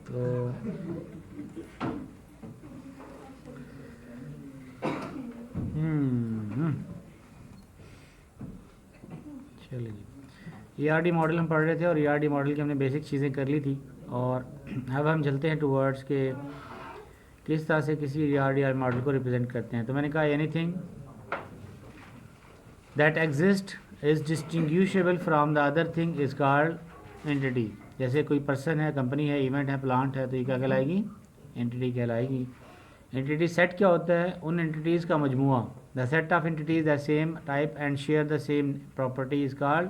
तो चलिए जी, ERD model हम पढ़ रहे थे और ERD मॉडल की हमने बेसिक चीज़ें कर ली थी। और अब हम चलते हैं टूवर्ड्स के किस तरह से किसी ERD मॉडल को रिप्रेजेंट करते हैं। तो मैंने कहा anything that exist is distinguishable from the other thing is called entity. जैसे कोई पर्सन है, कंपनी है, इवेंट है, प्लांट है, तो ये क्या कहलाएगी? एंटिटी कहलाएगी। एंटिटी सेट क्या होता है? उन एंटिटीज़ का मजमुआ। The set of entities the same type and share the same property is called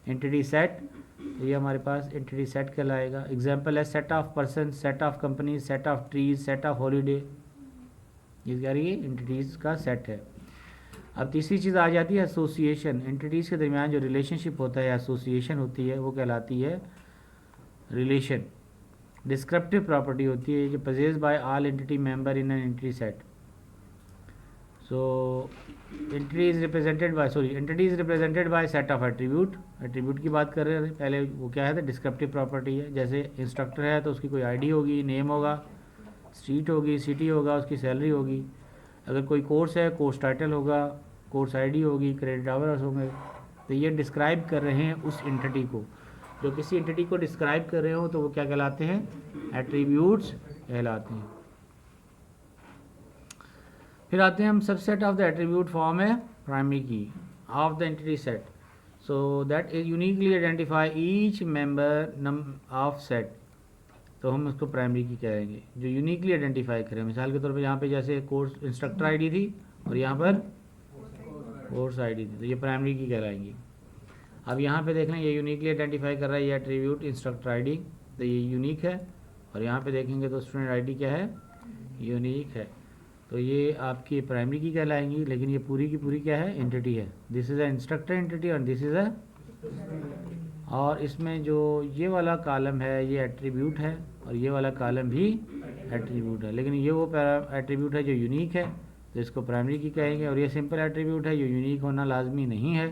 entity set. तो ये हमारे पास एंटिटी सेट कहलाएगा। एग्जाम्पल है set of person, set of company, set of trees, set of holiday. ये क्या रही है? एंटिटीज़ का सेट है। अब तीसरी चीज़ आ जाती है एसोसिएशन। एंटिटीज़ के दरमियान जो रिलेशनशिप होता है, एसोसिएशन होती है, वो कहलाती है रिलेशन। डिस्क्रिप्टिव प्रॉपर्टी होती है जो possess by all entity member in an entity set. So entity is represented by set of attribute. Attribute की बात कर रहे थे पहले, वो क्या है? डिस्क्रिप्टिव प्रॉपर्टी है। जैसे इंस्ट्रक्टर है तो उसकी कोई आईडी होगी, नेम होगा, स्ट्रीट होगी, सिटी होगा, उसकी सैलरी होगी। अगर कोई कोर्स है, कोर्स टाइटल होगा, कोर्स आईडी होगी, क्रेडिट आवर्स होंगे। तो ये डिस्क्राइब कर रहे हैं उस एंटिटी को। जो किसी एंटिटी को डिस्क्राइब कर रहे हो तो वो क्या कहलाते हैं? एट्रीब्यूट्स कहलाते हैं। फिर आते हैं हम subset of the attribute form है प्राइमरी की of the entity set, so that is uniquely identify each member of set. तो हम उसको प्राइमरी की कहेंगे, जो यूनिकली आइडेंटिफाई करें। मिसाल के तौर पे यहाँ पे जैसे कोर्स इंस्ट्रक्टर आईडी थी और यहाँ पर कोर्स आईडी थी, तो ये प्राइमरी की कहलाएंगी। अब यहाँ पे देख लें, ये यूनिकली आइडेंटिफाई कर रहा है ये एट्रीब्यूट इंस्ट्रक्टर आईडी, तो ये यूनिक है। और यहाँ पे देखेंगे तो स्टूडेंट आईडी क्या है? यूनिक है। तो ये आपकी प्राइमरी की कहलाएंगी। लेकिन ये पूरी की पूरी क्या है? एंटिटी है। This is a instructor entity और दिस इज़ अ, और इसमें जो ये वाला कॉलम है ये एट्रीब्यूट है और ये वाला कॉलम भी एट्रीब्यूट है। लेकिन ये वो एट्रीब्यूट है जो यूनिक है, तो इसको प्राइमरी की कहेंगे। और ये सिंपल एट्रीब्यूट है जो यूनिक होना लाजमी नहीं है,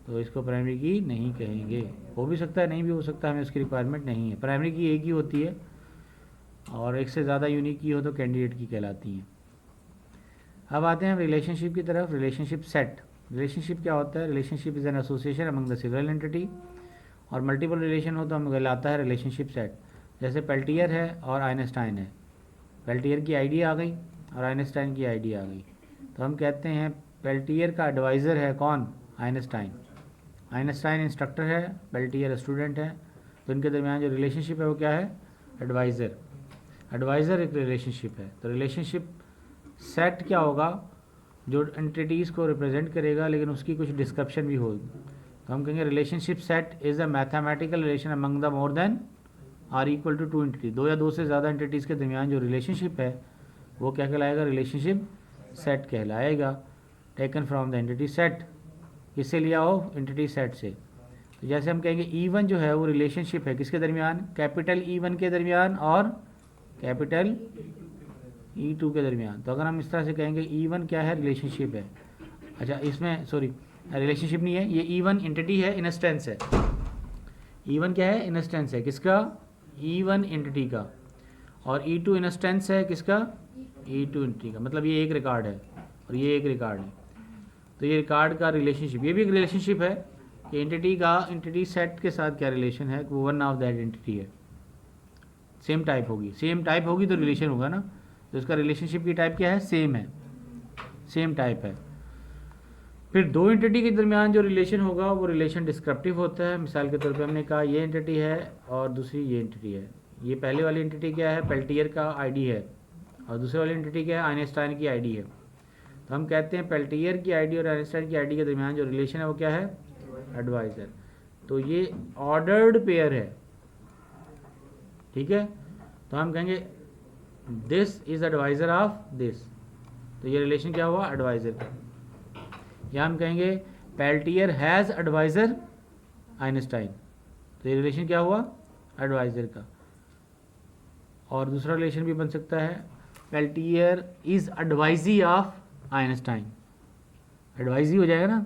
तो इसको प्राइमरी की नहीं कहेंगे। हो भी सकता है, नहीं भी हो सकता, हमें उसकी रिक्वायरमेंट नहीं है। प्राइमरी की एक ही होती है और एक से ज़्यादा यूनिक की हो तो कैंडिडेट की कहलाती हैं। अब आते हैं रिलेशनशिप की तरफ। Relationship set. रिलेशनशिप क्या होता है? Relationship is an association among the several entity, और मल्टीपल रिलेशन हो तो हमें कहलाता है रिलेशनशिप सेट। जैसे पेल्टियर है और आइंस्टाइन है। पेल्टियर की आईडी आ गई और आइंस्टाइन की आईडी आ गई, तो हम कहते हैं पेल्टियर का एडवाइज़र है कौन? आइंस्टाइन। आइंस्टाइन इंस्ट्रक्टर है, पेल्टियर स्टूडेंट है, तो इनके दरमियान जो रिलेशनशिप है वो क्या है? एडवाइज़र। एडवाइज़र एक रिलेशनशिप है। तो रिलेशनशिप सेट क्या होगा? जो एंटिटीज़ को रिप्रेजेंट करेगा लेकिन उसकी कुछ डिस्क्रिप्शन भी होगी। तो हम कहेंगे relationship set is a mathematical relation among the more than or equal to two entity. दो या दो से ज़्यादा एंटिटीज़ के दरमियान जो रिलेशनशिप है वो क्या कहलाएगा? रिलेशनशिप सेट कहलाएगा। Taken from the entity set. किससे लिया हो? एंटिटी सेट से। तो जैसे हम कहेंगे E1 जो है वो रिलेशनशिप है किसके दरमियान? कैपिटल E1 के दरमियान और कैपिटल E2 के दरमियान। तो अगर हम इस तरह से कहेंगे E1 क्या है? रिलेशनशिप है। अच्छा, इसमें सॉरी रिलेशनशिप नहीं है, ये E1 एंटिटी है, इंस्टेंस है। E1 क्या है? इंस्टेंस है किसका? E1 एंटिटी का। और E2 इंस्टेंस है किसका? E2 एंटिटी का। मतलब ये एक रिकॉर्ड है और ये एक रिकॉर्ड है, तो ये रिकॉर्ड का रिलेशनशिप, ये भी एक रिलेशनशिप है कि एंटिटी का एंटिटी सेट के साथ क्या रिलेशन है, वो वन ऑफ दैट एंटिटी है। सेम टाइप होगी, सेम टाइप होगी तो रिलेशन होगा ना। तो इसका रिलेशनशिप की टाइप क्या है? सेम है, सेम टाइप है। फिर दो एंटिटी के दरमियान जो रिलेशन होगा वो रिलेशन डिस्क्रिप्टिव होता है। मिसाल के तौर पे हमने कहा ये एंटिटी है और दूसरी ये एंटिटी है। ये पहले वाली एंटिटी क्या है? पेल्टियर का आईडी है, और दूसरी वाली एंटिटी क्या है? आइंस्टाइन की आईडी है। तो हम कहते हैं पेल्टियर की आईडी और आइंस्टाइन की आईडी के दरमियान जो रिलेशन है वो क्या है? एडवाइज़र। तो ये ऑर्डर्ड पेयर है, ठीक है। तो हम कहेंगे this is advisor of this, तो ये रिलेशन क्या हुआ? एडवाइज़र का। या हम कहेंगे पेल्टियर हैज़ एडवाइज़र आइंस्टाइन, तो ये रिलेशन क्या हुआ? एडवाइज़र का। और दूसरा रिलेशन भी बन सकता है पेल्टियर इज़ एडवाइजी ऑफ आइंस्टाइन। एडवाइजी हो जाएगा ना,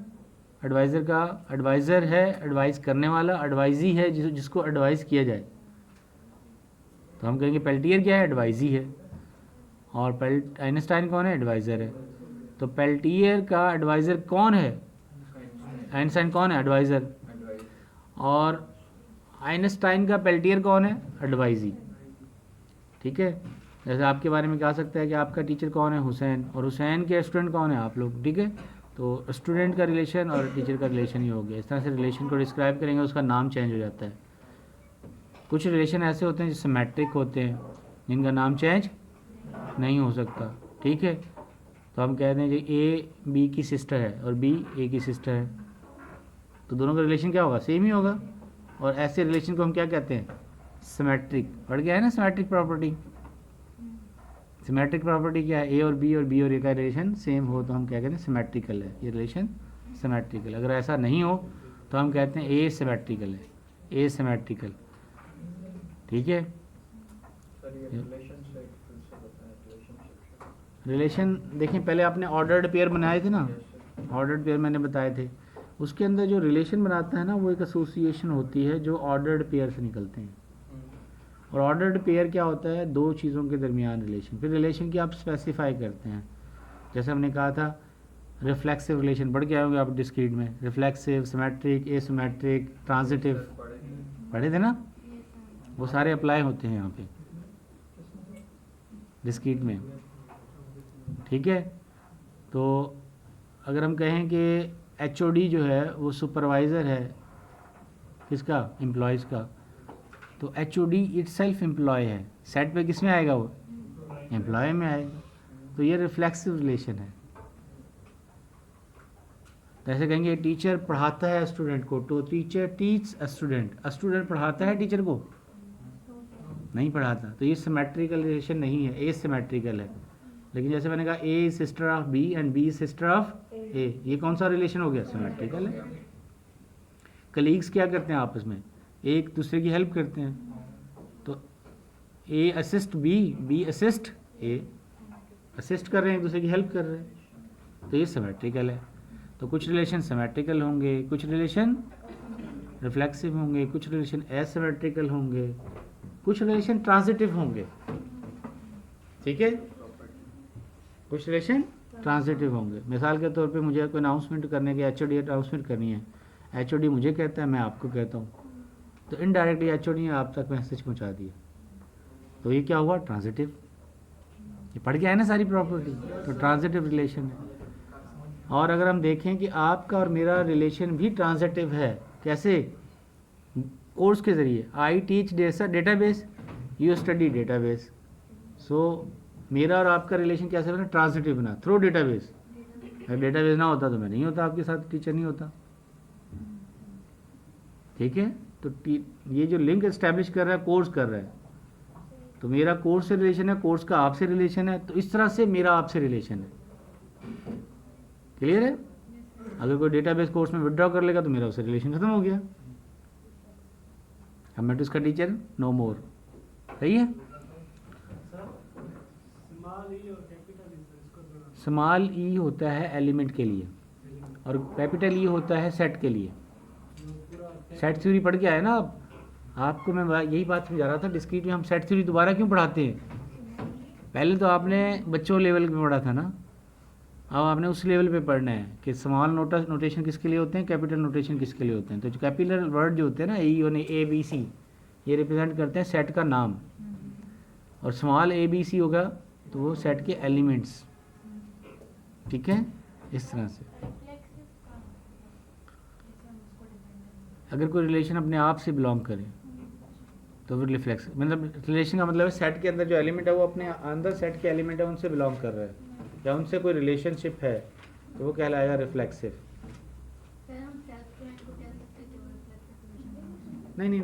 एडवाइज़र का। एडवाइज़र है एडवाइज़ करने वाला, एडवाइजी है जिसको एडवाइज़ किया जाए। तो हम कहेंगे पेल्टियर क्या है, एडवाइजी है, और आइंस्टाइन कौन है, एडवाइज़र है। तो पेल्टियर का एडवाइज़र कौन है, आइंस्टाइन कौन है, एडवाइज़र, और आइंस्टाइन का पेल्टियर कौन है, एडवाइजी। ठीक है, जैसे आपके बारे में कहा सकता है कि आपका टीचर कौन है, हुसैन, और हुसैन के स्टूडेंट कौन है, आप लोग। ठीक है, तो स्टूडेंट का रिलेशन और टीचर का रिलेशन ही हो गया। इस तरह से रिलेशन को डिस्क्राइब करेंगे, उसका नाम चेंज हो जाता है। कुछ रिलेशन ऐसे होते हैं जो सिमेट्रिक होते हैं, जिनका नाम चेंज नहीं हो सकता। ठीक है, तो हम कहते हैं कि ए बी की सिस्टर है और बी ए की सिस्टर है, तो दोनों का रिलेशन क्या होगा, सेम ही होगा। और ऐसे रिलेशन को हम क्या कहते हैं, सिमेट्रिक। पढ़ गया है ना सिमेट्रिक प्रॉपर्टी। सिमेट्रिक प्रॉपर्टी क्या है, ए और बी और ए का रिलेशन सेम हो तो हम क्या कहते हैं, सिमेट्रिकल है, ये रिलेशन सिमेट्रिकल। अगर ऐसा नहीं हो तो हम कहते हैं ए सिमेट्रिकल है, ए सिमेट्रिकल। ठीक है, रिलेशन देखिए, पहले आपने ऑर्डर्ड पेयर बनाए थे ना, ऑर्डर्ड पेयर मैंने बताए थे, उसके अंदर जो रिलेशन बनाता है ना, वो एक एसोसिएशन होती है जो ऑर्डर्ड पेयर से निकलते हैं। और ऑर्डर्ड पेयर क्या होता है, दो चीज़ों के दरमियान रिलेशन। फिर रिलेशन की आप स्पेसिफाई करते हैं, जैसे हमने कहा था रिफ्लेक्सिव रिलेशन, पढ़ के आए होंगे आप डिस्क्रीट में, रिफ्लेक्सिव, सिमेट्रिक, एसिमेट्रिक, ट्रांजिटिव, पढ़े थे ना, वो सारे अप्लाई होते हैं यहाँ पे डिस्क्रीट में। ठीक है, तो अगर हम कहें कि HOD जो है वो सुपरवाइज़र है किसका, एम्प्लॉयज़ का, तो HOD इटसेल्फ एम्प्लॉय है, सेट पे किस में आएगा, वो एम्प्लॉय में आएगा। तो ये रिफ्लेक्सिव रिलेशन है। जैसे कहेंगे टीचर पढ़ाता है स्टूडेंट को, तो टीचर टीच अ स्टूडेंट पढ़ाता है टीचर को, नहीं पढ़ाता, तो ये सिमेट्रिकल रिलेशन नहीं है, एसिमेट्रिकल है। लेकिन जैसे मैंने कहा A sister of B and B sister of A, ये कौन सा रिलेशन हो गया, सिमेट्रिकल है। कलीग्स क्या करते हैं आपस में, एक दूसरे की हेल्प करते हैं, तो ए असिस्ट बी, बी असिस्ट ए, असिस्ट कर रहे हैं, एक दूसरे की हेल्प कर रहे हैं, तो ये सिमेट्रिकल है। तो कुछ रिलेशन सिमेट्रिकल होंगे, कुछ रिलेशन रिफ्लेक्सिव होंगे, कुछ रिलेशन एसिमेट्रिकल होंगे, कुछ रिलेशन ट्रांजिटिव होंगे। ठीक है, कुछ रिलेशन ट्रांजिटिव होंगे। मिसाल के तौर पे मुझे कोई अनाउंसमेंट करने की, HOD अनाउंसमेंट करनी है, HOD मुझे कहता है, मैं आपको कहता हूँ, तो इनडायरेक्टली HOD ने आप तक मैसेज पहुँचा दिया, तो ये क्या हुआ, ट्रांजिटिव। ये पढ़ के आए ना सारी प्रॉपर्टी, तो ट्रांजिटिव रिलेशन है। और अगर हम देखें कि आपका और मेरा रिलेशन भी ट्रांजिटिव है, कैसे, कोर्स के ज़रिए, I teach database, you study database, so मेरा और आपका रिलेशन कैसे बना, ट्रांजिटिव बना, थ्रू डेटाबेस। अगर डेटाबेस ना होता तो मैं नहीं होता आपके साथ, टीचर नहीं होता। ठीक है, तो ये जो लिंक एस्टेब्लिश कर रहा है, कोर्स कर रहा है, तो मेरा कोर्स से रिलेशन है, कोर्स का आपसे रिलेशन है, तो इस तरह से मेरा आपसे रिलेशन है। क्लियर है, अगर कोई डेटाबेस कोर्स में विड्रॉ कर लेगा तो मेरा उससे रिलेशन खत्म हो गया, अब मैं तो इसका टीचर नो मोर। सही है, स्मॉल ई होता है एलिमेंट के लिए और कैपिटल ई होता है सेट के लिए। सेट थ्योरी पढ़ के आए ना आप, आपको मैं यही बात समझा रहा था डिस्क्रीट में, हम सेट थ्योरी दोबारा क्यों पढ़ाते हैं, पहले तो आपने बच्चों लेवल पे पढ़ा था ना, अब आपने उस लेवल पे पढ़ना है कि स्मॉल नोटेशन किसके लिए होते हैं, कैपिटल नोटेशन किसके लिए होते हैं। तो जो कैपिटल वर्ड जो होते हैं ना, ABC, ये रिप्रेजेंट करते हैं सेट का नाम, और स्मॉल ABC होगा तो वो सेट के एलिमेंट्स। ठीक है, इस तरह से अगर कोई रिलेशन अपने आप से बिलोंग करे तो फिर रिफ्लेक्स, मतलब रिलेशन का मतलब है सेट के अंदर जो एलिमेंट है वो अपने अंदर सेट के एलिमेंट है उनसे बिलोंग कर रहा है या उनसे कोई रिलेशनशिप है, तो वो कहलाएगा रिफ्लेक्सिव। नहीं,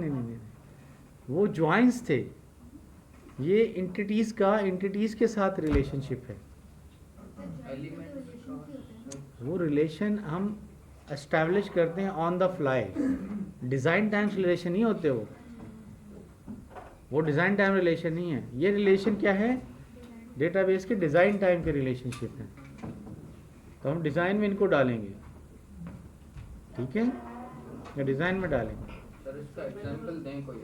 वो जॉइंट्स थे, ये इंटिटीज़ के साथ रिलेशनशिप है। वो रिलेशन हम एस्टैब्लिश करते हैं on the fly, design time relation नहीं होते वो डिज़ाइन टाइम रिलेशन नहीं है। ये रिलेशन क्या है, डेटाबेस के डिज़ाइन टाइम के रिलेशनशिप है, तो हम डिज़ाइन में इनको डालेंगे। ठीक है, या डिज़ाइन में डालेंगे। सर इसका एग्जांपल दें कोई।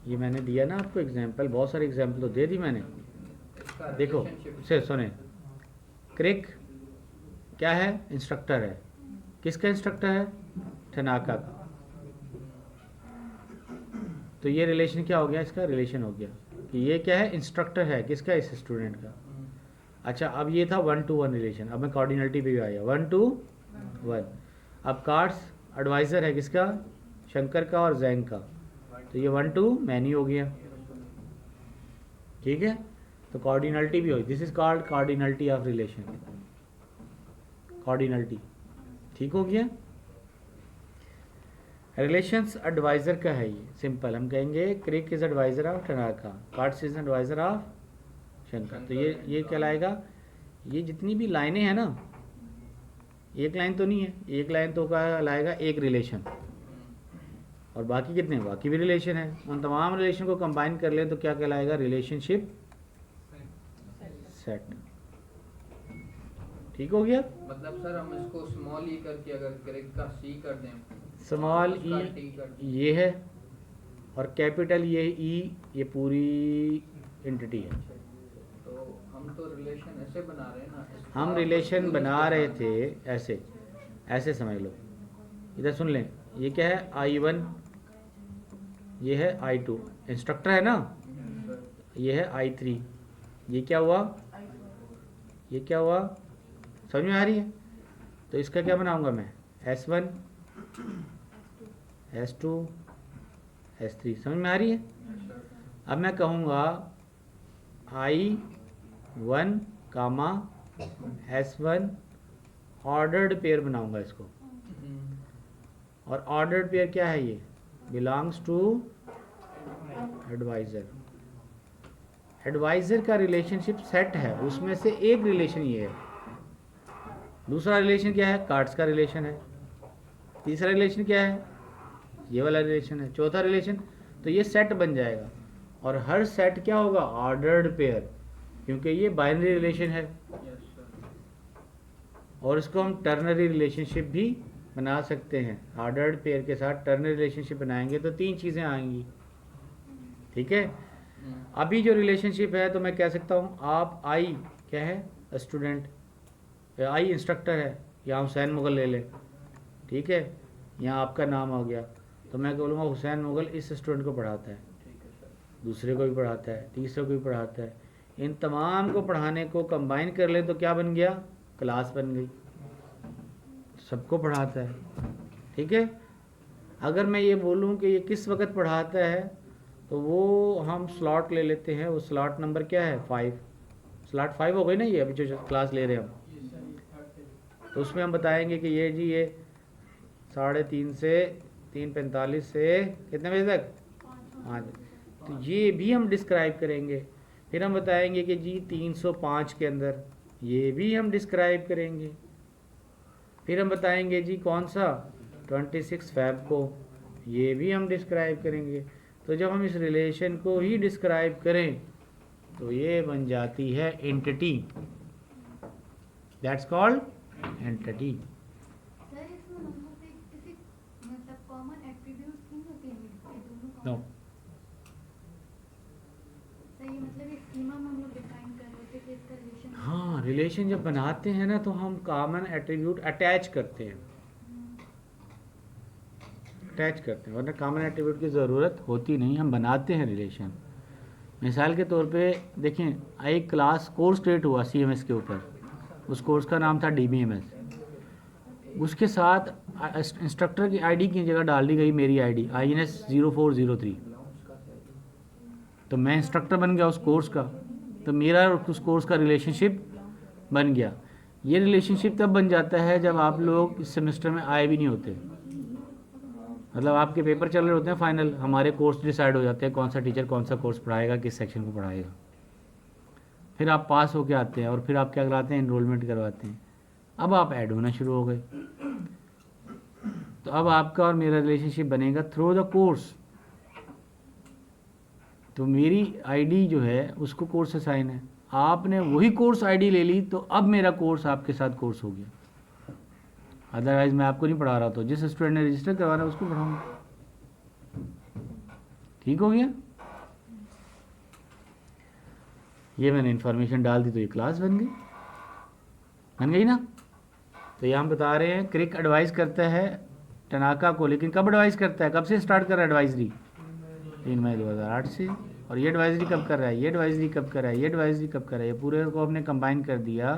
ये मैंने दिया ना आपको एग्जांपल, बहुत सारे एग्जांपल तो दे दी मैंने। इसका देखो relationship- से सुने, क्रिक क्या है? इंस्ट्रक्टर है। किसका इंस्ट्रक्टर है? ठनाका का। तो ये रिलेशन क्या हो गया? इसका रिलेशन हो गया कि ये क्या है? इंस्ट्रक्टर है। किसका? इस स्टूडेंट का। अच्छा, अब ये था 1-to-1 रिलेशन। अब मैं कॉर्डिनलिटी पे भी आया 1-to-1। अब कार्ड्स एडवाइज़र है किसका? शंकर का और जैंग का। तो ये 1-to-मैनी हो गया। ठीक है, तो कॉर्डिनलिटी भी हो, this is called cardinality of relation. Cardinality ठीक हो गया। रिलेशंस एडवाइज़र का है ये, सिंपल हम कहेंगे Crick is advisor of Tanaka, Katz is advisor of Shankar. तो ये कहलाएगा, ये जितनी भी लाइनें हैं ना, एक लाइन तो नहीं है, एक लाइन तो कहलाएगा एक रिलेशन, और बाकी कितने? बाकी भी रिलेशन है। उन तमाम रिलेशन को कंबाइन कर लें तो क्या कहलाएगा? Relationship set. ठीक हो गया। मतलब सर हम इसको स्मॉल ई करके अगर क्रिक का सी कर दें, स्मॉल उसका टी कर दें, ई ये है, और कैपिटल ये ई, ये पूरी एंटिटी है। तो हम तो रिलेशन ऐसे बना रहे हैं ना, इसको हम आप रिलेशन यूज बना करना रहे है। थे ऐसे, ऐसे समझ लो। इधर सुन लें, ये क्या है? I1, ये है I2, इंस्ट्रक्टर है ना, ये है I3, ये क्या हुआ? ये क्या हुआ? समझ में आ रही है? तो इसका क्या बनाऊंगा मैं? S1, S2, S3। समझ में आ रही है? अब मैं कहूँगा I1 कामा S1 ऑर्डर्ड पेयर बनाऊंगा इसको। और ऑर्डर्ड पेयर क्या है? ये बिलोंग्स टू एडवाइज़र। एडवाइज़र का रिलेशनशिप सेट है, उसमें से एक रिलेशन ये है। दूसरा रिलेशन क्या है? कार्ड्स का रिलेशन है। तीसरा रिलेशन क्या है? ये वाला रिलेशन है। चौथा रिलेशन, तो ये सेट बन जाएगा। और हर सेट क्या होगा? ऑर्डर्ड पेयर, क्योंकि ये बाइनरी रिलेशन है। और इसको हम टर्नरी रिलेशनशिप भी बना सकते हैं। ऑर्डर्ड पेयर के साथ टर्नरी रिलेशनशिप बनाएंगे तो तीन चीज़ें आएंगी। ठीक है, अभी जो रिलेशनशिप है तो मैं कह सकता हूँ आप आई क्या है? स्टूडेंट, आई इंस्ट्रक्टर है, या हुसैन मुगल ले लें। ठीक है, यहाँ आपका नाम हो गया, तो मैं बोलूँगा हुसैन मुगल इस स्टूडेंट को पढ़ाता है, दूसरे को भी पढ़ाता है, तीसरे को भी पढ़ाता है। इन तमाम को पढ़ाने को कंबाइन कर ले तो क्या बन गया? क्लास बन गई, सबको पढ़ाता है। ठीक है, अगर मैं ये बोलूँ कि ये किस वक्त पढ़ाता है, तो वो हम स्लॉट ले लेते हैं। वो स्लॉट नंबर क्या है? 5। स्लॉट 5 हो गई ना, ये अभी जो क्लास ले रहे हैं हम। तो उसमें हम बताएंगे कि ये जी ये 3:30 से 3:45 से कितने बजे तक? 5। तो ये भी हम डिस्क्राइब करेंगे। फिर हम बताएंगे कि जी 305 के अंदर, ये भी हम डिस्क्राइब करेंगे। फिर हम बताएंगे जी कौन सा? 26 फ़ैब को, ये भी हम डिस्क्राइब करेंगे। तो जब हम इस रिलेशन को ही डिस्क्राइब करें तो ये बन जाती है entity, that's called entity. Sir इसमें नंबर पे किसी मतलब कॉमन एट्रीब्यूट्स नहीं होते हैं ये दोनों नो, common? सर ये मतलब एक स्कीमा में हम लोग डिफाइन कर रहे थे कि इसका रिलेशन हाँ, रिलेशन जब बनाते हैं ना तो हम कॉमन एट्रीब्यूट अटैच करते हैं, अटैच करते हैं, वरना कॉमन एट्रीब्यूट की ज़रूरत होती नहीं, हम बनाते हैं रिलेशन। मिसाल के तौर पे देखें, एक क्लास कोर्स क्रिएट हुआ CMS के ऊपर, उस कोर्स का नाम था DBMS। उसके साथ इंस्ट्रक्टर की आईडी की जगह डाल दी गई मेरी आईडी INS 0403। तो मैं इंस्ट्रक्टर बन गया उस कोर्स का, तो मेरा और उस कोर्स का रिलेशनशिप बन गया। ये रिलेशनशिप तब बन जाता है जब आप लोग इस सेमेस्टर में आए भी नहीं होते, मतलब आपके पेपर चल रहे होते हैं फाइनल, हमारे कोर्स डिसाइड हो जाते हैं कौन सा टीचर कौन सा कोर्स पढ़ाएगा, किस सेक्शन को पढ़ाएगा। फिर आप पास होके आते हैं और फिर आप क्या कराते हैं? इनरोलमेंट करवाते हैं। अब आप ऐड होना शुरू हो गए, तो अब आपका और मेरा रिलेशनशिप बनेगा थ्रू द कोर्स। तो मेरी आईडी जो है उसको कोर्स असाइन है, आपने वही कोर्स आईडी ले ली, तो अब मेरा कोर्स आपके साथ कोर्स हो गया। अदरवाइज मैं आपको नहीं पढ़ा रहा, तो जिस स्टूडेंट ने रजिस्टर करवाना उसको पढ़ाऊंगा। ठीक हो गया। ये मैंने इन्फॉर्मेशन डाल दी तो ये क्लास बन गई ना। तो ये हम बता रहे हैं क्रिक एडवाइस करता है टनाका को, लेकिन कब एडवाइस करता है, कब से स्टार्ट कर रहा है एडवाइजरी, 3 मई 2008 से। और ये एडवाइजरी कब कर रहा है, ये एडवाइजरी कब कर रहा है, ये एडवाइजरी कब कर रहा है, ये पूरे को हमने कंबाइन कर दिया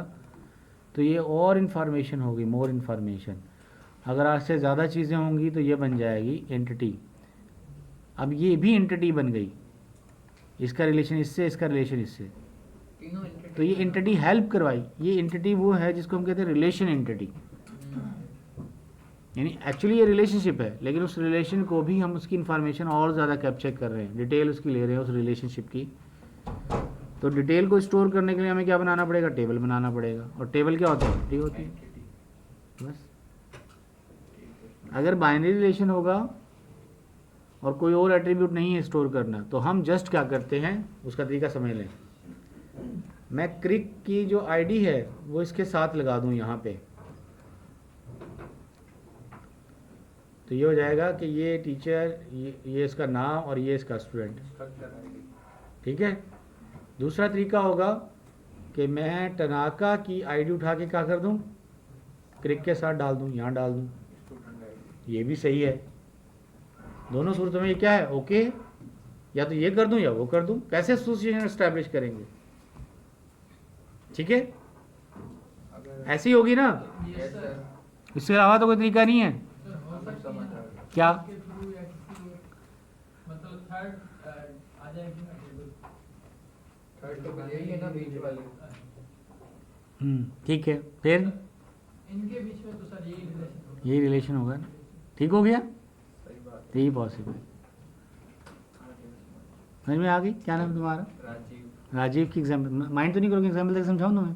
तो ये और इन्फॉर्मेशन होगी, मोर इन्फॉर्मेशन। अगर आज से ज़्यादा चीज़ें होंगी तो ये बन जाएगी एंटिटी। अब ये भी एंटिटी बन गई, इसका रिलेशन इससे, इसका रिलेशन इससे, तीनों entity तो ये एंटिटी हेल्प करवाई। ये एंटिटी वो है जिसको हम कहते हैं रिलेशन एंटिटी, यानी एक्चुअली ये रिलेशनशिप है लेकिन उस रिलेशन को भी हम उसकी इन्फॉर्मेशन और ज़्यादा कैप्चर कर रहे हैं, डिटेल उसकी ले रहे हैं उस रिलेशनशिप की। तो डिटेल को स्टोर करने के लिए हमें क्या बनाना पड़ेगा, टेबल बनाना पड़ेगा। और टेबल क्या होता है, एंटिटी होती है बस। अगर बाइनरी रिलेशन होगा और कोई और एट्रीब्यूट नहीं है स्टोर करना, तो हम जस्ट क्या करते हैं, उसका तरीका समझ लें। मैं क्रिक की जो आईडी है वो इसके साथ लगा दूं यहाँ पे, तो ये हो जाएगा कि ये टीचर, ये इसका नाम और ये इसका स्टूडेंट, ठीक है। दूसरा तरीका होगा कि मैं टनाका की आईडी उठा के क्या कर दूं, क्रिक के साथ डाल दूं, यहाँ डाल दूं, ये भी सही है। दोनों सूरतों में ये क्या है, ओके। या तो ये कर दूं या वो कर दूं। कैसे एसोसिएशन एस्टैब्लिश करेंगे, ठीक है, ऐसी होगी ना, Yes, sir. इससे अलावा तो कोई तरीका नहीं है। सब समझ आ गया। क्या, मतलब थर्ड आ जाएगी ना टेबल। थर्ड तो यही है ना बीच वाले। ठीक है, फिर इनके बीच में तो सर यही रिलेशन होगा। यही रिलेशन होगा ना, ठीक हो गया, सही बात यही पॉसिबल। समझ में आ गई। क्या नाम है तुम्हारा, राजीव। राजीव की एग्जाम्पल, माइंड तो नहीं करोगे, एग्जाम्पल तक समझाऊँ तुम्हें,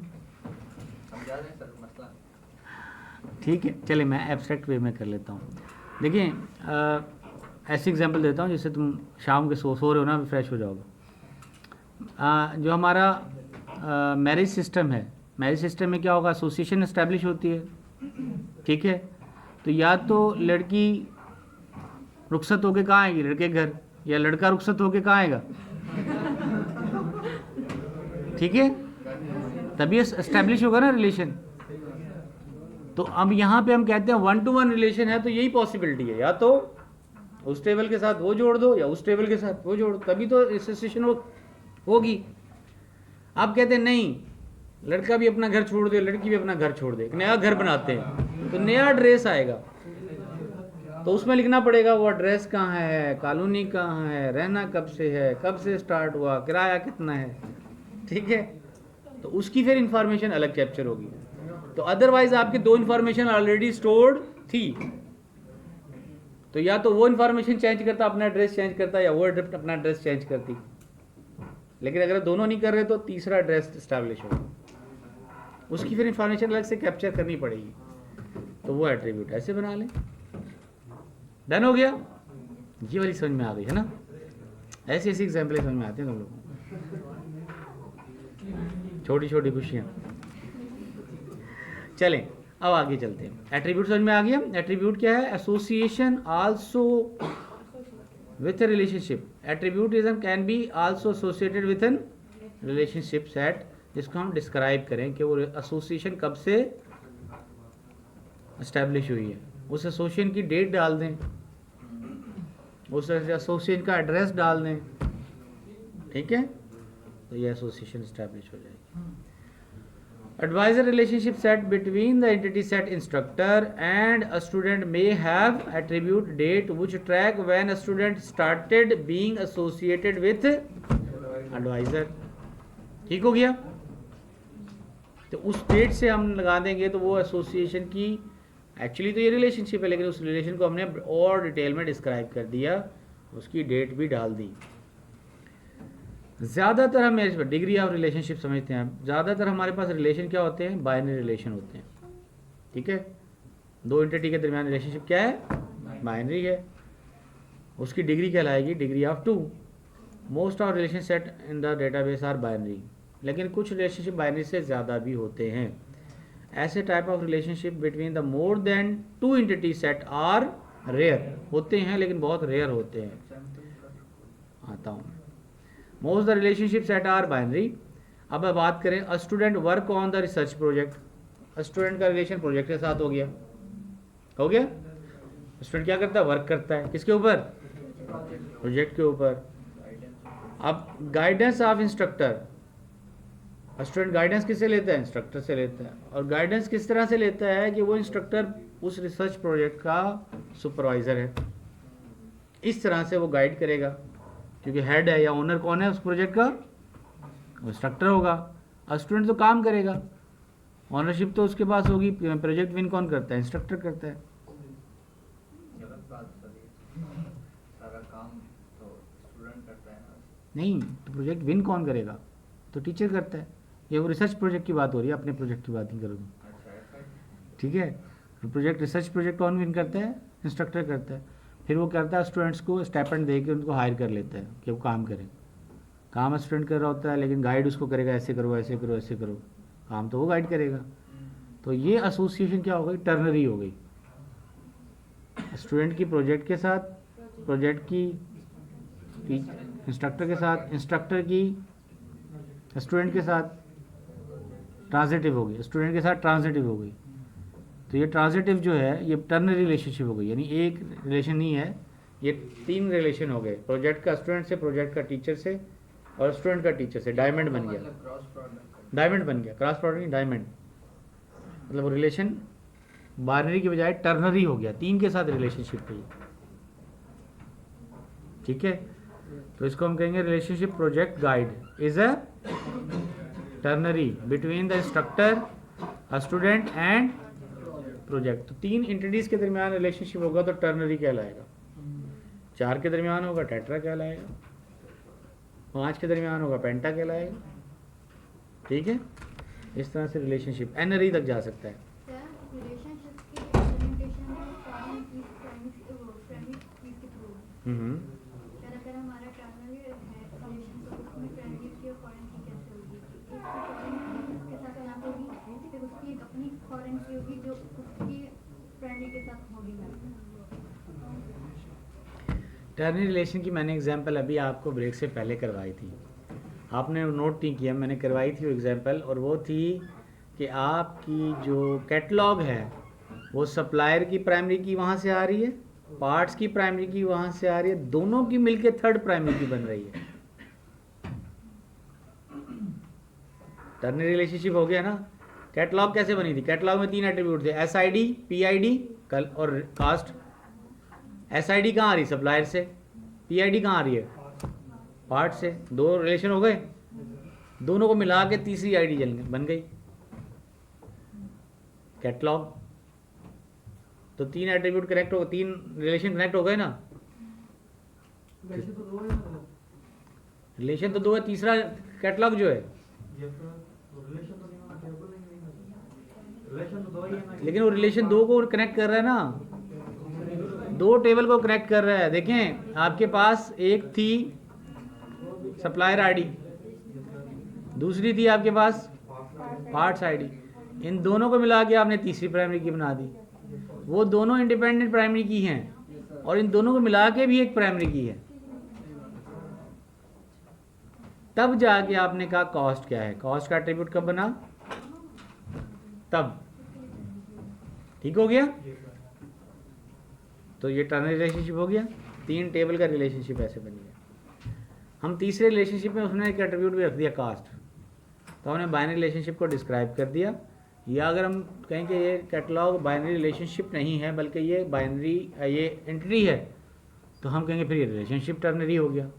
समझा दें सर मसला। ठीक है। चले मैं एब्स्ट्रैक्ट वे में कर लेता हूँ। देखिए ऐसी एग्जांपल देता हूँ जिससे तुम शाम के सो रहे हो ना, फ्रेश हो जाओगे। जो हमारा मैरिज सिस्टम है, मैरिज सिस्टम में क्या होगा, एसोसिएशन इस्टेब्लिश होती है, ठीक है। तो या तो लड़की रुखसत होके कहाँ आएगी, लड़के घर, या लड़का रुखसत होके कहाँ आएगा, ठीक है, तभी इस्टेब्लिश होगा ना रिलेशन। तो अब यहाँ पे हम कहते हैं 1 to 1 रिलेशन है, तो यही पॉसिबिलिटी है, या तो उस टेबल के साथ वो जोड़ दो या उस टेबल के साथ वो जोड़ दो, तभी तो एसोसिएशन होगी। आप कहते हैं नहीं, लड़का भी अपना घर छोड़ दे, लड़की भी अपना घर छोड़ दे, एक नया घर बनाते हैं, तो नया एड्रेस आएगा, तो उसमें लिखना पड़ेगा वो एड्रेस कहाँ है, कॉलोनी कहाँ है, रहना कब से है, कब से स्टार्ट हुआ, किराया कितना है, ठीक है। तो उसकी फिर इंफॉर्मेशन अलग कैप्चर होगी। तो अदरवाइज आपकी 2 इन्फॉर्मेशन ऑलरेडी स्टोर्ड थी, तो या तो वो इन्फॉर्मेशन चेंज करता, अपना एड्रेस चेंज करता, या वो अपना एड्रेस चेंज करती। लेकिन अगर दोनों नहीं कर रहे तो तीसरा एड्रेस इस्टेब्लिश होगा, उसकी फिर इंफॉर्मेशन अलग से कैप्चर करनी पड़ेगी। तो वो एट्रीब्यूट ऐसे बना लें। डन हो गया, ये वाली समझ में आ गई है ना। ऐसी ऐसी एग्जाम्पल समझ में आती हैं तुम लोगों को, छोटी छोटी खुशियाँ। चलें अब आगे चलते हैं। एट्रीब्यूट समझ में आ गया। एट्रीब्यूट क्या है, association also with A relationship. Attribute can be also associated with an relationship set, जिसको हम डिस्क्राइब करें कि वो एसोसिएशन कब से एस्टेब्लिश हुई है। उस एसोसिएशन की डेट डाल दें, उस एसोसिएशन का एड्रेस डाल दें, ठीक है, तो ये एसोसिएशन एस्टेब्लिश हो जाएगी। Advisor relationship set between the entity set instructor and a student may have attribute date which track when a student started being associated with advisor। ठीक हो गया। तो उस डेट से हम लगा देंगे तो वो एसोसिएशन की, एक्चुअली तो ये रिलेशनशिप है लेकिन उस रिलेशन को हमने और डिटेल में डिस्क्राइब कर दिया, उसकी डेट भी डाल दी। ज़्यादातर हम मेरे डिग्री ऑफ रिलेशनशिप समझते हैं, ज़्यादातर हमारे पास रिलेशन क्या होते हैं, बाइनरी रिलेशन होते हैं, ठीक है। 2 एंटिटी के दरमियान रिलेशनशिप क्या है, बाइनरी है, उसकी डिग्री कहलाएगी degree of 2। Most of relation set in the database are binary, लेकिन कुछ रिलेशनशिप बाइनरी से ज़्यादा भी होते हैं। ऐसे type of relationship between the more than 2 entity set are rare, होते हैं लेकिन बहुत रेयर होते हैं। आता हूँ। Most the relationships that are binary अब बात करें a student work on the research project. Student का रिलेशन प्रोजेक्ट के साथ हो गया, हो गया। स्टूडेंट क्या करता है, वर्क करता है किसके ऊपर, प्रोजेक्ट के ऊपर। अब guidance of instructor, student guidance किससे लेता है, इंस्ट्रक्टर से लेता है। और गाइडेंस किस तरह से लेता है कि वो इंस्ट्रक्टर उस रिसर्च प्रोजेक्ट का सुपरवाइज़र है, इस तरह से वो गाइड करेगा, क्योंकि हेड है या ओनर कौन है उस प्रोजेक्ट का, इंस्ट्रक्टर होगा। और स्टूडेंट तो काम करेगा, ऑनरशिप तो उसके पास होगी। प्रोजेक्ट विन कौन करता है, इंस्ट्रक्टर करता है। गलत बात सर, सारा काम तो स्टूडेंट करता है ना। नहीं, तो प्रोजेक्ट विन कौन करेगा, तो टीचर करता है। ये वो रिसर्च प्रोजेक्ट की बात हो रही है, अपने प्रोजेक्ट की बात नहीं करो तुम, अच्छा ऐसा है। ठीक है। प्रोजेक्ट रिसर्च प्रोजेक्ट कौन विन करता है, इंस्ट्रक्टर करता है। फिर वो करता है स्टूडेंट्स को स्टाइपेंड दे के उनको हायर कर लेता है कि वो काम करें। काम स्टूडेंट कर रहा होता है, लेकिन गाइड उसको करेगा, ऐसे करो ऐसे करो ऐसे करो, काम तो वो गाइड करेगा। तो ये एसोसिएशन क्या हो गई, टर्नरी हो गई। स्टूडेंट की प्रोजेक्ट के साथ, प्रोजेक्ट की इंस्ट्रक्टर के साथ, इंस्ट्रक्टर की स्टूडेंट के साथ, ट्रांजिटिव हो गई, स्टूडेंट के साथ ट्रांजिटिव हो गई। तो ये ट्रांजिटिव जो है ये टर्नरी रिलेशनशिप हो गई, यानी एक रिलेशन नहीं है, ये 3 रिलेशन हो गए। प्रोजेक्ट का स्टूडेंट से, प्रोजेक्ट का टीचर से, और स्टूडेंट का टीचर से। डायमंड बन गया, मतलब क्रॉस प्रोडक्ट। डायमंड बन गया, क्रॉस प्रोडक्ट नहीं डायमंड। मतलब वो रिलेशन बाइनरी की बजाय टर्नरी हो गया, 3 के साथ रिलेशनशिप है, ठीक है। तो इसको हम कहेंगे relationship project guide is a ternary between the instructor, a student and project. तो 3 एंटिटीज के दरमियान रिलेशनशिप होगा तो टर्नरी कहलाएगा। 4 के दरमियान होगा टेट्रा कहलाएगा, 5 के दरमियान होगा पेंटा कहलाएगा, ठीक है। इस तरह से रिलेशनशिप एनरी तक जा सकता है। सर रिलेशनशिप की इम्प्लीमेंटेशन में फॉरेन की प्राइमरी की थ्रू सर, अगर हमारा टर्नरी है रिलेशन तो उसमें प्राइमरी की और फॉरेन की कैसे होगी? एक तो फॉरेन के साथ यहाँ पे होगी, फिर उसकी एक अपनी फॉरेन की होगी जो उसकी प्राइमरी के साथ होगी। टर्नरी रिलेशन की मैंने एग्जांपल अभी आपको ब्रेक से पहले करवाई थी, आपने नोट नहीं किया, मैंने करवाई थी वो एग्जांपल। और वो थी कि आपकी जो कैटलॉग है वो सप्लायर की प्राइमरी की वहाँ से आ रही है, पार्ट्स की प्राइमरी की वहाँ से आ रही है, दोनों की मिलके थर्ड प्राइमरी की बन रही है। टर्नरी रिलेशनशिप हो गया ना। कैटलॉग कैसे बनी थी, कैटलॉग में 3 एट्रीब्यूट थे, SID, PID कल और कास्ट। SID कहाँ आ रही, सप्लायर से। PID कहाँ आ रही है, पार्ट से। 2 रिलेशन हो गए, दोनों को मिला के तीसरी आईडी बन गई कैटलॉग। तो 3 एट्रीब्यूट कनेक्ट हो, 3 रिलेशन कनेक्ट हो गए ना। वैसे तो 2 है ना, रिलेशन तो 2 है, तीसरा कैटलॉग जो है, ये तो रिलेशन तो नहीं होना, टेबल नहीं होना, रिलेशन तो 2 ही है ना। लेकिन वो रिलेशन 2 को कनेक्ट कर रहा है ना, 2 टेबल को कनेक्ट कर रहा है। देखें आपके पास एक थी सप्लायर आईडी, दूसरी थी आपके पास पार्ट्स आईडी, इन दोनों को मिला के आपने तीसरी प्राइमरी की बना दी। वो दोनों इंडिपेंडेंट प्राइमरी की हैं और इन दोनों को मिला के भी एक प्राइमरी की है। तब जाके आपने कहा कॉस्ट क्या है, कॉस्ट का एट्रीब्यूट कब बना, तब। ठीक हो गया। तो ये टर्नरी रिलेशनशिप हो गया, 3 टेबल का रिलेशनशिप ऐसे बन गया। हम तीसरे रिलेशनशिप में उसने एक एट्रीब्यूट भी रख दिया कास्ट, तो हमने बाइनरी रिलेशनशिप को डिस्क्राइब कर दिया। या अगर हम कहें कि ये कैटलॉग बाइनरी रिलेशनशिप नहीं है बल्कि ये बाइनरी ये एंटिटी है, तो हम कहेंगे फिर ये रिलेशनशिप टर्नरी हो गया।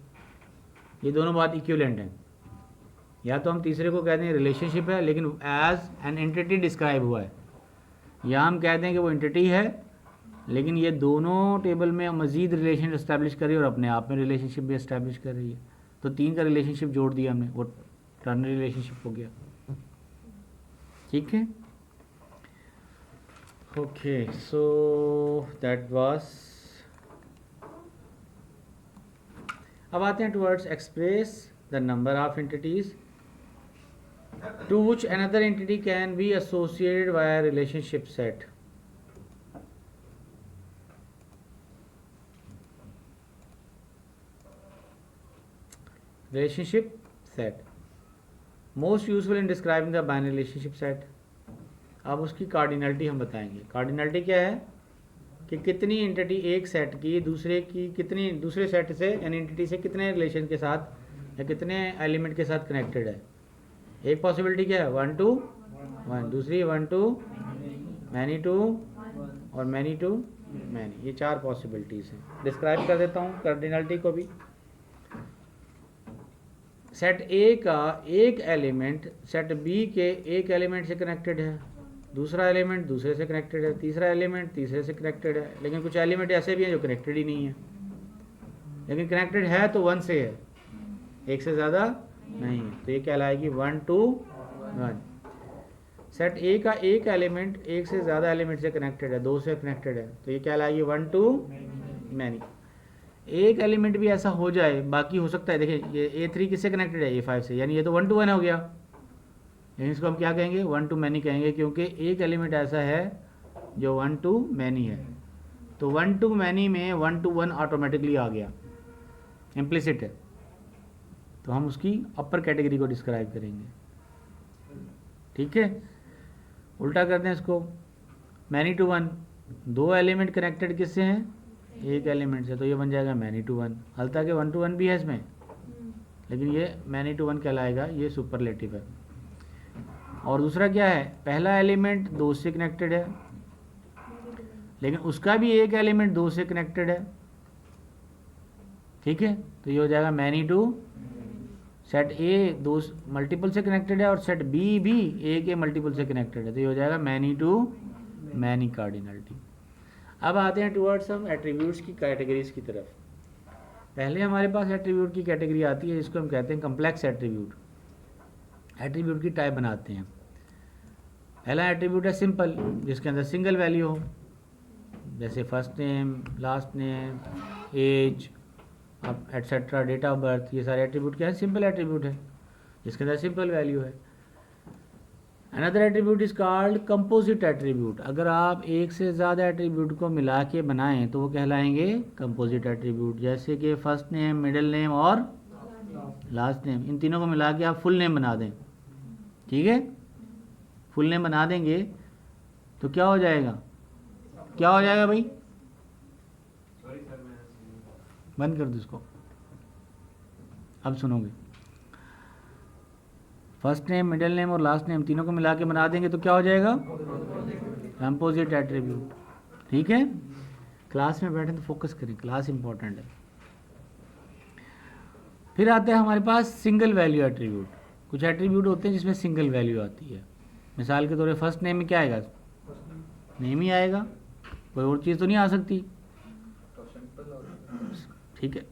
ये दोनों बात इक्विवेलेंट हैं। या तो हम तीसरे को कहते हैं रिलेशनशिप है लेकिन एज एन एंटिटी डिस्क्राइब हुआ है, या हम कहते हैं कि वो एंटिटी है लेकिन ये दोनों टेबल में मज़ीद रिलेशन इस्टेब्लिश कर रही है और अपने आप में रिलेशनशिप भी इस्टेब्लिश कर रही है। तो 3 का रिलेशनशिप जोड़ दिया हमने, वो टर्नरी रिलेशनशिप हो गया। ठीक है, ओके, सो दैट वाज। अब आते हैं towards express the number of entities to which another entity can be associated by relationship set. Relationship set most useful in describing the binary relationship set. अब उसकी cardinality हम बताएंगे। Cardinality क्या है कि कितनी एंटिटी एक सेट की कितनी दूसरे सेट से यानी एंटिटी से कितने रिलेशन के साथ या कितने एलिमेंट के साथ कनेक्टेड है। एक पॉसिबिलिटी क्या है 1 to 1, दूसरी 1 to मैनी टू और मैनी टू मैनी। ये 4 पॉसिबिलिटीज़ हैं। डिस्क्राइब कर देता हूँ कार्डिनलिटी को भी। सेट ए का एक एलिमेंट सेट बी के एक एलिमेंट से कनेक्टेड है, दूसरा एलिमेंट दूसरे से कनेक्टेड है, तीसरा एलिमेंट तीसरे से कनेक्टेड है। लेकिन कुछ एलिमेंट ऐसे भी हैं जो कनेक्टेड ही नहीं है, लेकिन कनेक्टेड है तो 1 से है, एक से ज़्यादा नहीं है। तो ये कहलाएगी 1 to 1। सेट ए का एक एलिमेंट एक से ज़्यादा एलिमेंट से कनेक्टेड है, 2 से कनेक्टेड है, तो ये कहलाएगी 1 to मैनी। एक एलिमेंट भी ऐसा हो जाए, बाकी हो सकता है, देखिए ये A3 किससे कनेक्टेड है, A5 से, यानी ये तो 1 to 1 हो गया। लेकिन इसको हम क्या कहेंगे 1 to मैनी कहेंगे, क्योंकि एक एलिमेंट ऐसा है जो 1 to मैनी है। तो 1 to मैनी में 1 to 1 ऑटोमेटिकली आ गया, इम्प्लिसिट है। तो हम उसकी अपर कैटेगरी को डिस्क्राइब करेंगे, ठीक है। उल्टा करते हैं इसको, मैनी टू 1, 2 एलिमेंट कनेक्टेड किससे हैं, एक एलिमेंट से, तो ये बन जाएगा मैनी टू 1। हालांकि 1 to 1 भी है इसमें, लेकिन ये मैनी टू 1 कहलाएगा, ये सुपरलेटिव है। और दूसरा क्या है, पहला एलिमेंट 2 से कनेक्टेड है, लेकिन उसका भी एक एलिमेंट 2 से कनेक्टेड है, ठीक है। तो ये हो जाएगा many to. Set A 2 multiple से कनेक्टेड है और सेट बी भी ए के मल्टीपल से कनेक्टेड है, तो ये हो जाएगा मैनी टू मैनी कार्डिनलिटी। अब आते हैं टुवर्ड्स हम एट्रीब्यूट्स की कैटेगरीज की तरफ। पहले हमारे पास एट्रीब्यूट की कैटेगरी आती है जिसको हम कहते हैं कम्प्लेक्स एट्रीब्यूट। एट्रीब्यूट की टाइप बनाते हैं। पहला एट्रीब्यूट है सिंपल, जिसके अंदर सिंगल वैल्यू हो, जैसे first name, last name, age, अब एटसेट्रा, डेट ऑफ बर्थ। ये सारे एट्रीब्यूट क्या है, सिंपल एट्रीब्यूट है, जिसके अंदर सिंपल वैल्यू है। Another attribute is called composite attribute. अगर आप एक से ज़्यादा एट्रीब्यूट को मिला के बनाएं तो वो कहलाएंगे कंपोजिट एट्रीब्यूट। जैसे कि फर्स्ट नेम, मिडिल नेम और लास्ट नेम, इन तीनों को मिला के आप फुल नेम बना दें, ठीक है। फुल नेम बना देंगे तो क्या हो जाएगा, क्या हो जाएगा भाई, बंद कर दो इसको, अब सुनोगे। फर्स्ट नेम, मिडिल नेम और लास्ट नेम तीनों को मिला के बना देंगे तो क्या हो जाएगा, कंपोजिट एट्रीब्यूट, ठीक है। क्लास में बैठे तो फोकस करें, क्लास इंपॉर्टेंट है। फिर आता है हमारे पास सिंगल वैल्यू एट्रीब्यूट। कुछ एट्रीब्यूट होते हैं जिसमें सिंगल वैल्यू आती है। मिसाल के तौर पे फर्स्ट नेम में क्या आएगा, नेम ही आएगा, कोई और चीज़ तो नहीं आ सकती, तो सिंपल और ठीक है।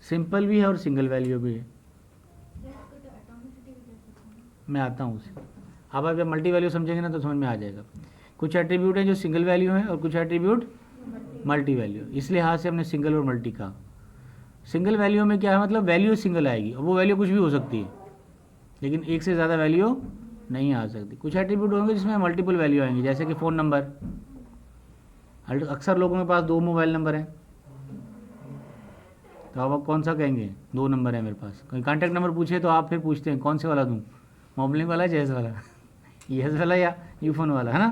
सिंपल भी है और सिंगल वैल्यू भी है। मैं आता हूँ उसे, अब अगर मल्टी वैल्यू समझेंगे ना तो समझ में आ जाएगा। कुछ एट्रीब्यूट हैं जो सिंगल वैल्यू हैं और कुछ एट्रीब्यूट मल्टी वैल्यू। इस लिहाज से हमने सिंगल और मल्टी कहा। सिंगल वैल्यू में क्या है, मतलब वैल्यू सिंगल आएगी और वो वैल्यू कुछ भी हो सकती है, लेकिन एक से ज़्यादा वैल्यू नहीं आ सकती। कुछ एट्रीब्यूट होंगे जिसमें मल्टीपल वैल्यू आएंगी, जैसे कि फ़ोन नंबर। अक्सर लोगों के पास 2 मोबाइल नंबर हैं, तो आप कौन सा कहेंगे, 2 नंबर है मेरे पास। कोई कॉन्टैक्ट नंबर पूछे तो आप फिर पूछते हैं कौन से वाला दूँ, मोबाइलिंग वाला, जैस वाला, येस वाला या यूफोन वाला, है ना,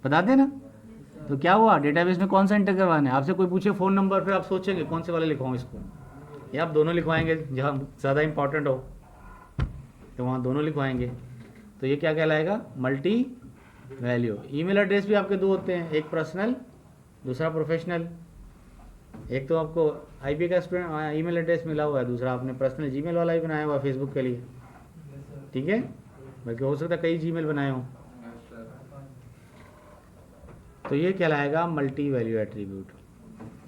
बताते ना। तो क्या हुआ, डेटाबेस में कौन सा एंटर करवाना है। आपसे कोई पूछे फ़ोन नंबर, फिर आप सोचेंगे कौन से वाला लिखवाऊँ इसको, या आप दोनों लिखवाएंगे, जहाँ ज़्यादा इंपॉर्टेंट हो तो वहाँ दोनों लिखवाएंगे। तो ये क्या कहलाएगा, मल्टी वैल्यू। ईमेल एड्रेस भी आपके 2 होते हैं, एक पर्सनल दूसरा प्रोफेशनल। एक तो आपको आईपी का स्टूडेंट ईमेल एड्रेस मिला हुआ है, दूसरा आपने पर्सनल जीमेल वाला ही बनाया हुआ है फेसबुक के लिए, ठीक है। बल्कि हो सकता है कई जीमेल बनाए हों। तो ये कहलाएगा multi value attribute.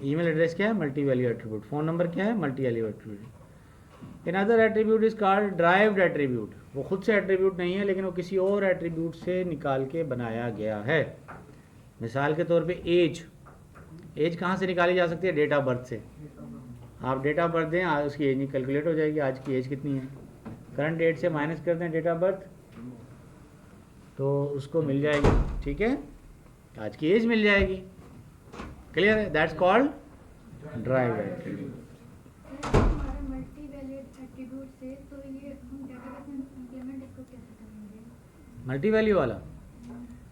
Email address क्या है, multi value attribute. Phone number क्या है, multi value attribute. Another attribute is called derived attribute. वो खुद से एट्रीब्यूट नहीं है, लेकिन वो किसी और एट्रीब्यूट से निकाल के बनाया गया है। मिसाल के तौर पे एज। एज कहाँ से निकाली जा सकती है, डेट ऑफ बर्थ से। आप डेट ऑफ बर्थ दें, उसकी एज नहीं कैलकुलेट हो जाएगी, आज की एज कितनी है। करंट डेट से माइनस कर दें डेट ऑफ बर्थ तो उसको मिल जाएगी, ठीक है, आज की एज मिल जाएगी। क्लियर है, दैट्स कॉल्ड ड्राइव्ड एट्रीब्यूट। हमारा मल्टी वैल्यूड एट्रीब्यूट से तो ये हम डेटाबेस में इंप्लीमेंट मल्टी वैल्यू वाला,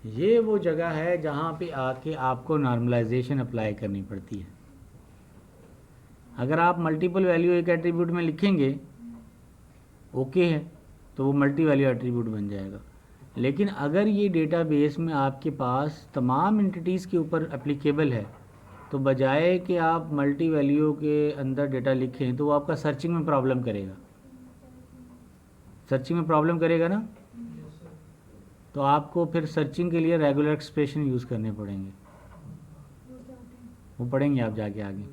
ये वो जगह है जहाँ पे आके आपको नॉर्मलाइजेशन अप्लाई करनी पड़ती है। अगर आप मल्टीपल वैल्यू एक एट्रीब्यूट में लिखेंगे ओके है, तो वो मल्टी वैल्यू एट्रीब्यूट बन जाएगा। लेकिन अगर ये डेटाबेस में आपके पास तमाम एंटिटीज़ के ऊपर एप्लीकेबल है, तो बजाय कि आप मल्टी वैल्यू के अंदर डेटा लिखें तो वो आपका सर्चिंग में प्रॉब्लम करेगा। सर्चिंग में प्रॉब्लम करेगा ना, तो आपको फिर सर्चिंग के लिए रेगुलर एक्सप्रेशन यूज़ करने पड़ेंगे। वो पढ़ेंगे आप जाके आगे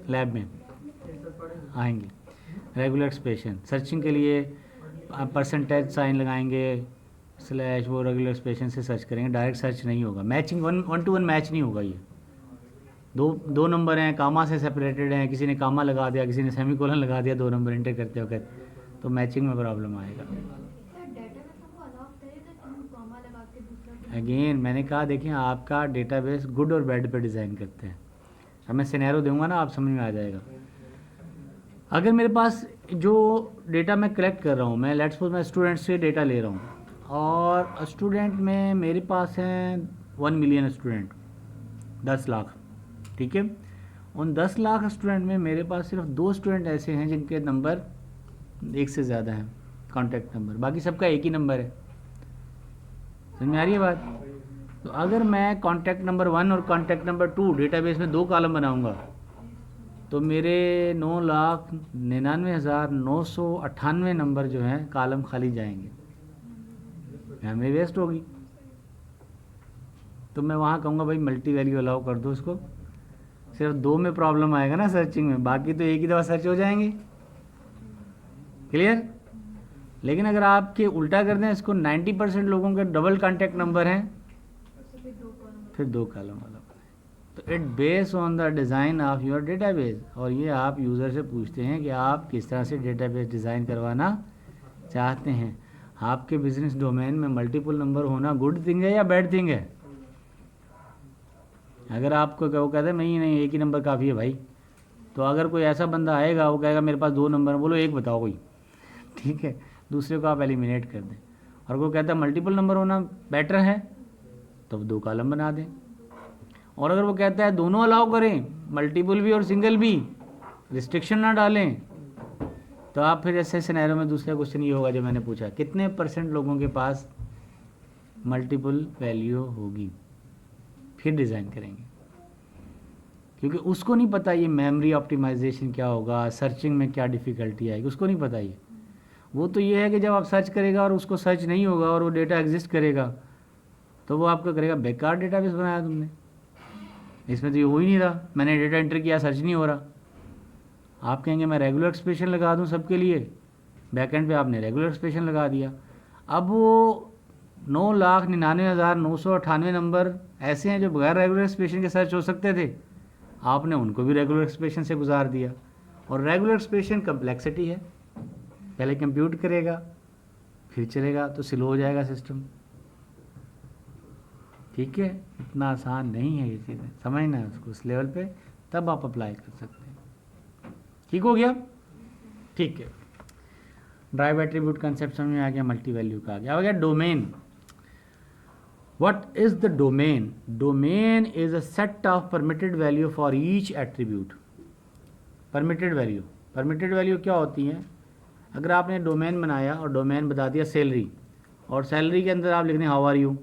लैब में आएंगे। रेगुलर एक्सप्रेशन सर्चिंग के लिए परसेंटेज साइन लगाएंगे स्लैश, वो रेगुलर एक्सप्रेशन से सर्च करेंगे, डायरेक्ट सर्च नहीं होगा। Matching one two one match नहीं होगा। ये दो नंबर हैं, कामा से सेपरेटेड हैं, किसी ने कामा लगा दिया, किसी ने सेमीकोलन लगा दिया, 2 नंबर इंटर करते वक्त, तो मैचिंग में प्रॉब्लम आएगा। अगेन मैंने कहा देखिए, आपका डेटाबेस गुड और बैड पे डिज़ाइन करते हैं। अब मैं सिनेरियो दूंगा ना, आप समझ में आ जाएगा। अगर मेरे पास जो डेटा मैं कलेक्ट कर रहा हूँ, मैं लेट्स सपोज मैं स्टूडेंट से डेटा ले रहा हूँ, और स्टूडेंट में मेरे पास हैं 1 मिलियन स्टूडेंट, 10 लाख, ठीक है। उन 10 लाख स्टूडेंट में मेरे पास सिर्फ 2 स्टूडेंट ऐसे हैं जिनके नंबर 1 से ज़्यादा हैं कॉन्टैक्ट नंबर, बाकी सबका एक ही नंबर है। समझ में आ रही है बात? तो अगर मैं कॉन्टैक्ट नंबर 1 और कॉन्टैक्ट नंबर 2 डेटाबेस में 2 कॉलम बनाऊंगा, तो मेरे 9,99,998 नंबर जो हैं कॉलम खाली जाएंगे, मेमोरी वेस्ट होगी। तो मैं वहाँ कहूँगा भाई मल्टी वैल्यू अलाउ कर दो उसको, सिर्फ 2 में प्रॉब्लम आएगा ना सर्चिंग में, बाकी तो एक ही दफ़ा सर्च हो जाएंगे। क्लियर? लेकिन अगर आपके उल्टा कर दें इसको, 90% लोगों के डबल कॉन्टैक्ट नंबर हैं, फिर 2 कॉलम वाला बनाए। तो it based on the design of your database. और ये आप यूज़र से पूछते हैं कि आप किस तरह से डेटाबेस डिज़ाइन करवाना चाहते हैं। आपके बिजनेस डोमेन में मल्टीपल नंबर होना गुड थिंग है या बैड थिंग है? अगर आपको वो कहते हैं नहीं एक ही नंबर काफ़ी है भाई, तो अगर कोई ऐसा बंदा आएगा वो कहेगा मेरे पास 2 नंबर, बोलो एक बताओ कोई, ठीक है, दूसरे को आप एलिमिनेट कर दें। और कोई कहता है मल्टीपल नंबर होना बेटर है, तो 2 कॉलम बना दें। और अगर वो कहता है दोनों अलाउ करें, मल्टीपल भी और सिंगल भी, रिस्ट्रिक्शन ना डालें, तो आप फिर ऐसे सिनेरियो में दूसरा क्वेश्चन ये होगा जो मैंने पूछा, कितने % लोगों के पास मल्टीपल वैल्यू होगी, फिर डिज़ाइन करेंगे। क्योंकि उसको नहीं पता ये मेमोरी ऑप्टिमाइजेशन क्या होगा, सर्चिंग में क्या डिफ़िकल्टी आएगी, उसको नहीं पता ये। वो तो ये है कि जब आप सर्च करेगा और उसको सर्च नहीं होगा और वो डेटा एग्जिस्ट करेगा, तो वो आपको करेगा बेकार डेटाबेस बनाया तुमने, इसमें तो ये हो ही नहीं रहा, मैंने डेटा एंटर किया सर्च नहीं हो रहा। आप कहेंगे मैं रेगुलर एक्सप्रेशन लगा दूं सबके लिए, बैकएंड पे आपने रेगुलर एक्सप्रेशन लगा दिया। अब वो 9,99,998 नंबर ऐसे हैं जो बगैर रेगुलर एक्सप्रेशन के सर्च हो सकते थे, आपने उनको भी रेगुलर एक्सप्रेशन से गुजार दिया। और रेगुलर एक्सप्रेशन कम्प्लेक्सिटी है, पहले कंप्यूट करेगा फिर चलेगा, तो स्लो हो जाएगा सिस्टम। ठीक है, इतना आसान नहीं है ये चीज़ें, समझना है उसको उस लेवल पे, तब आप अप्लाई कर सकते हैं। ठीक हो गया? ठीक है, ड्राइव एट्रीब्यूट कंसेप्ट समझ में आ गया, मल्टी वैल्यू का आ गया। हो गया domain. What is the domain? Domain is a set of permitted value for each attribute. Permitted value क्या होती है? अगर आपने डोमेन बनाया और डोमेन बता दिया सैलरी, और सैलरी के अंदर आप लिख दें how are you,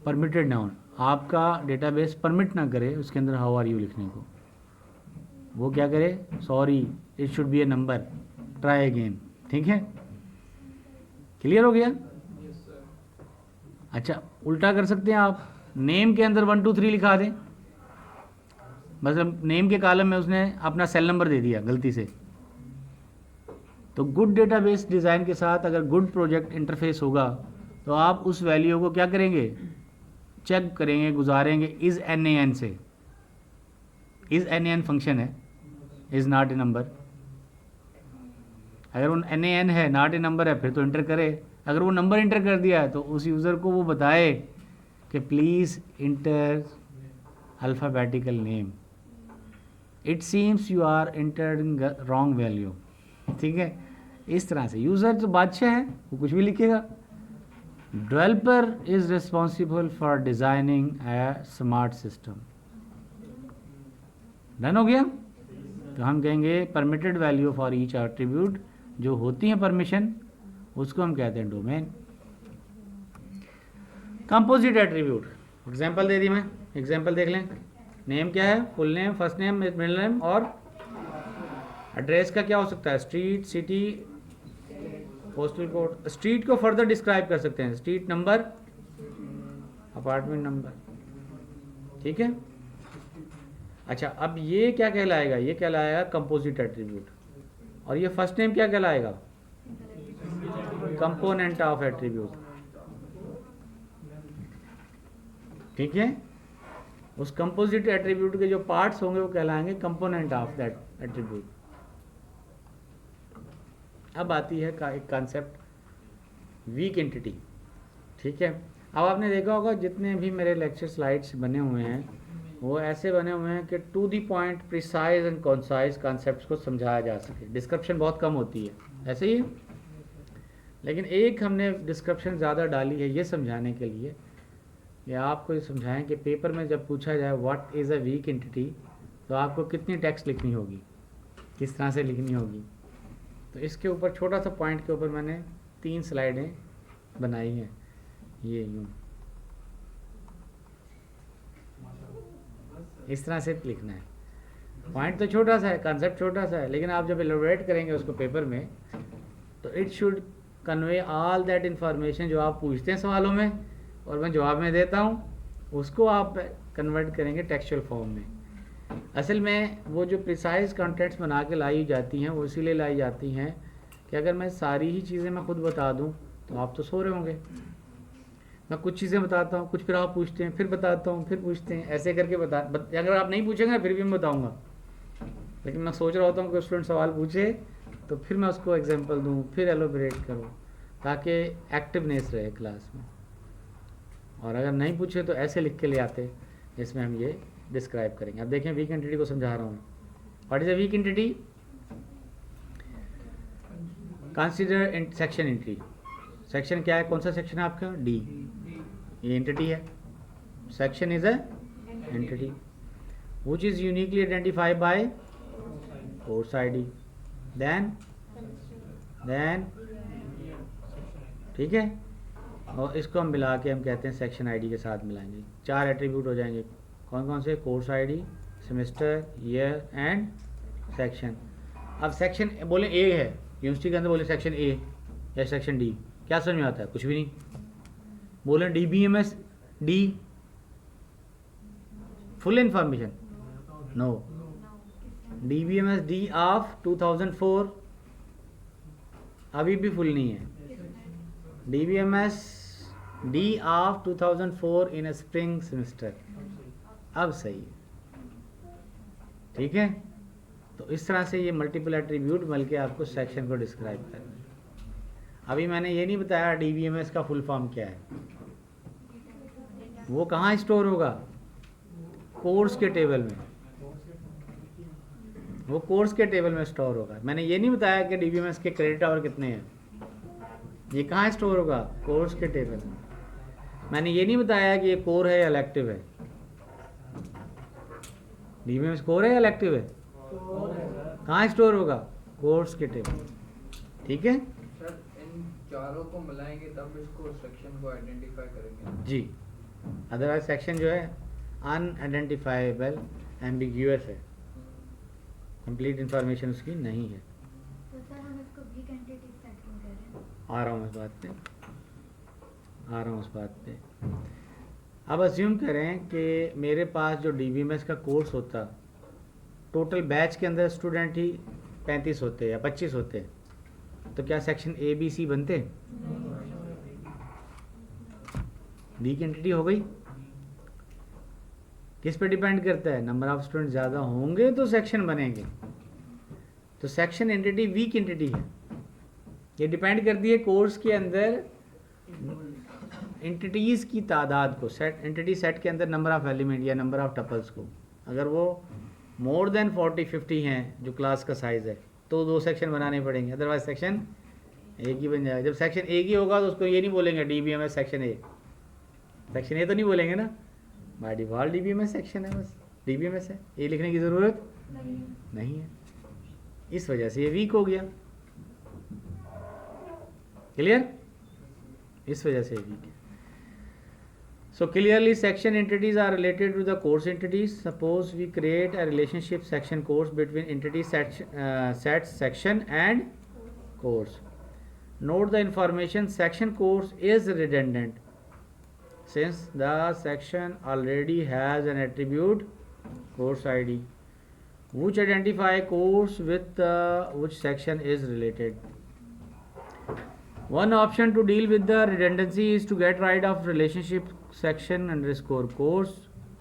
permitted known, आपका डेटाबेस परमिट ना करे उसके अंदर हाउ आर यू लिखने को, वो क्या करे, sorry it should be A number, try again. ठीक है, क्लियर हो गया? अच्छा, उल्टा कर सकते हैं आप, नेम के अंदर 1 2 3 लिखा दें, मतलब नेम के कॉलम में उसने अपना सेल नंबर दे दिया गलती से। तो गुड डेटाबेस डिज़ाइन के साथ अगर गुड प्रोजेक्ट इंटरफेस होगा, तो आप उस वैल्यू को क्या करेंगे, चेक करेंगे, गुजारेंगे इज़ NaN से। इज़ NaN फंक्शन है, इज़ नॉट ए नंबर। अगर वो NaN है, नॉट ए नंबर है, फिर तो इंटर करे। अगर वो नंबर इंटर कर दिया है तो उस यूज़र को वो बताए कि please enter alphabetical name, it seems you are entering wrong value. ठीक है, इस तरह से यूज़र तो बादशाह है, वो कुछ भी लिखेगा। Developer is responsible for designing A smart system. Done हो गया। तो हम कहेंगे permitted value for each attribute, जो होती हैं परमिशन, उसको हम कहते हैं डोमेन। कंपोजिट एट्रीब्यूट, एग्जांपल दे दी मैं, एग्जांपल देख लें। नेम क्या है? Full name, first name, middle name, और एड्रेस का क्या हो सकता है? Street, city, postal code. Street को फर्दर डिस्क्राइब कर सकते हैं, स्ट्रीट नंबर, अपार्टमेंट नंबर, ठीक है। अच्छा, अब ये क्या कहलाएगा? ये कहलाएगा कंपोजिट एट्रीब्यूट। और ये फर्स्ट नेम क्या कहलाएगा? कंपोनेंट ऑफ एट्रीब्यूट, ठीक है। उस कंपोजिट एट्रीब्यूट के जो पार्ट्स होंगे वो कहलाएंगे कंपोनेंट ऑफ दैट एट्रीब्यूट। अब आती है एक कॉन्सेप्ट वीक एंटिटी, ठीक है। अब आपने देखा होगा जितने भी मेरे लेक्चर स्लाइड्स बने हुए हैं वो ऐसे बने हुए हैं कि to the point, precise and concise concepts को समझाया जा सके। डिस्क्रिप्शन बहुत कम होती है, ऐसे ही है। लेकिन एक हमने डिस्क्रिप्शन ज़्यादा डाली है ये समझाने के लिए, या आपको ये समझाएं कि पेपर में जब पूछा जाए what is a weak entity, तो आपको कितनी टेक्स्ट लिखनी होगी, किस तरह से लिखनी होगी। तो इसके ऊपर छोटा सा पॉइंट के ऊपर मैंने 3 स्लाइडें बनाई हैं, ये यूँ इस तरह से लिखना है। पॉइंट तो छोटा सा है, कॉन्सेप्ट छोटा सा है, लेकिन आप जब एलोबरेट करेंगे उसको पेपर में, तो it should convey all that information जो आप पूछते हैं सवालों में और मैं जवाब में देता हूँ, उसको आप कन्वर्ट करेंगे टेक्सचुअल फॉर्म में। असल में वो जो प्रिसाइज कंटेंट्स बना के लाई जाती हैं वो इसीलिए लाई जाती हैं कि अगर मैं सारी ही चीज़ें मैं खुद बता दूँ तो आप तो सो रहे होंगे। मैं कुछ चीज़ें बताता हूँ, कुछ फिर आप पूछते हैं, फिर बताता हूँ, फिर पूछते हैं, ऐसे करके अगर आप नहीं पूछेंगे फिर भी मैं बताऊँगा। लेकिन मैं सोच रहा होता हूँ कि स्टूडेंट सवाल पूछे तो फिर मैं उसको एग्जांपल दूँ, फिर एलोबरेट करूँ, ताकि एक्टिवनेस रहे क्लास में। और अगर नहीं पूछे तो ऐसे लिख के ले आते जिसमें हम ये डिस्क्राइब करेंगे। अब देखें वीक एंटिटी को समझा रहा हूँ। What is a weak entity? Consider section entry. Section क्या है? कौन सा सेक्शन है आपका? डी। ये एंटिटी है। Section is a entity which is uniquely identified by course ID, then ठीक है। और इसको हम मिला के हम कहते हैं सेक्शन आईडी के साथ मिलाएंगे। 4 एट्रीब्यूट हो जाएंगे। कौन कौन से? Course ID, semester, year and section. अब सेक्शन बोले ए है, यूनिवर्सिटी के अंदर बोले सेक्शन ए या सेक्शन डी, क्या समझ में आता है? कुछ भी नहीं। बोले DBMS D, full information, no. DBMS D of 2004 अभी भी फुल नहीं है। DBMS D of 2004 in spring semester, अब सही है, ठीक है। तो इस तरह से ये मल्टीपल एट्रीब्यूट बल्कि आपको सेक्शन को डिस्क्राइब करना है। अभी मैंने ये नहीं बताया DBMS का फुल फॉर्म क्या है। वो कहाँ स्टोर होगा? कोर्स के टेबल में। वो कोर्स के टेबल में स्टोर होगा। मैंने ये नहीं बताया कि DBMS के क्रेडिट आवर कितने हैं। ये कहाँ स्टोर होगा? कोर्स के टेबल में। मैंने ये नहीं बताया कि ये कोर है या इलेक्टिव है। DBMS कोर है या इलेक्टिव है? कहाँ स्टोर होगा? कोर्स के टेबल, ठीक है। सर इन चारों को मिलाएंगे तब इसको सेक्शन को आइडेंटिफाई करेंगे जी, अदरवाइज सेक्शन जो है अनआइडेंटिफाइबल, एम्बिग्यूअस है, कंप्लीट इंफॉर्मेशन उसकी नहीं है। तो सर हम इसको वीक एंटिटी सेट क्यों कह रहे हैं? आ रहा हूँ उस बात पे। अब अज्यूम करें कि मेरे पास जो DBMS का कोर्स होता, टोटल बैच के अंदर स्टूडेंट ही 35 होते या 25 होते, तो क्या सेक्शन ABC बनते? वीक एंटिटी हो गई। किस पे डिपेंड करता है? नंबर ऑफ स्टूडेंट ज़्यादा होंगे तो सेक्शन बनेंगे। तो सेक्शन एंटिटी वीक एंटिटी है। ये डिपेंड करती है कोर्स के अंदर एंटिटीज़ की तादाद को, सेट एंटिटी सेट के अंदर नंबर ऑफ एलिमेंट या नंबर ऑफ टपल्स को। अगर वो मोर देन 40-50 हैं जो क्लास का साइज़ है, तो 2 सेक्शन बनाने पड़ेंगे, अदरवाइज सेक्शन एक ही बन जाएगा। जब सेक्शन एक ही होगा तो उसको ये नहीं बोलेंगे DBMS section A, section A तो नहीं बोलेंगे ना, बाय डिफॉल्ट DBMS सेक्शन है, बस DBMS है, ए लिखने की ज़रूरत नहीं है। इस वजह से ये वीक हो गया। क्लियर? इस वजह से वीक है। So clearly section entities are related to the course entities. Suppose we create a relationship section course between entity set section and course. Note the information section course is redundant since the section already has an attribute course ID which identify course with which section is related. One option to deal with the redundancy is to get rid of relationship section underscore course.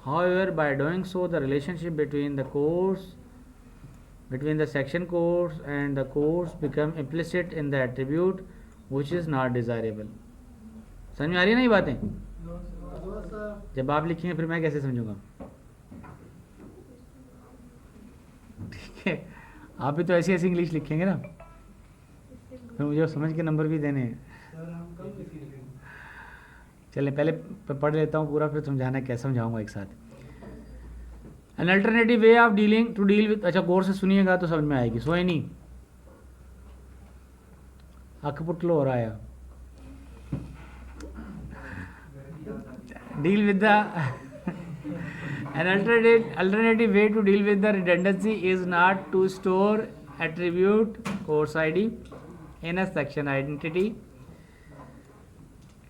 However, by doing so, the relationship between the section course and the course become implicit in the attribute, which is not desirable. समझ में आ रही है ना ये बातें? जब आप लिखेंगे फिर मैं कैसे समझूंगा? ठीक है, आप भी तो ऐसी ऐसी इंग्लिश लिखेंगे ना, फिर मुझे समझ के नंबर भी देने हैं। चलें पहले पढ़ लेता हूँ पूरा, फिर समझाना कैसे समझाऊंगा एक साथ। An alternative way of dealing to deal with, अच्छा गौर से सुनिएगा तो समझ में आएगी। सोए नहीं, अख पुटलो हो रहा है। Deal with the an alternative way to deal with the redundancy is not to store attribute course ID in a section identity,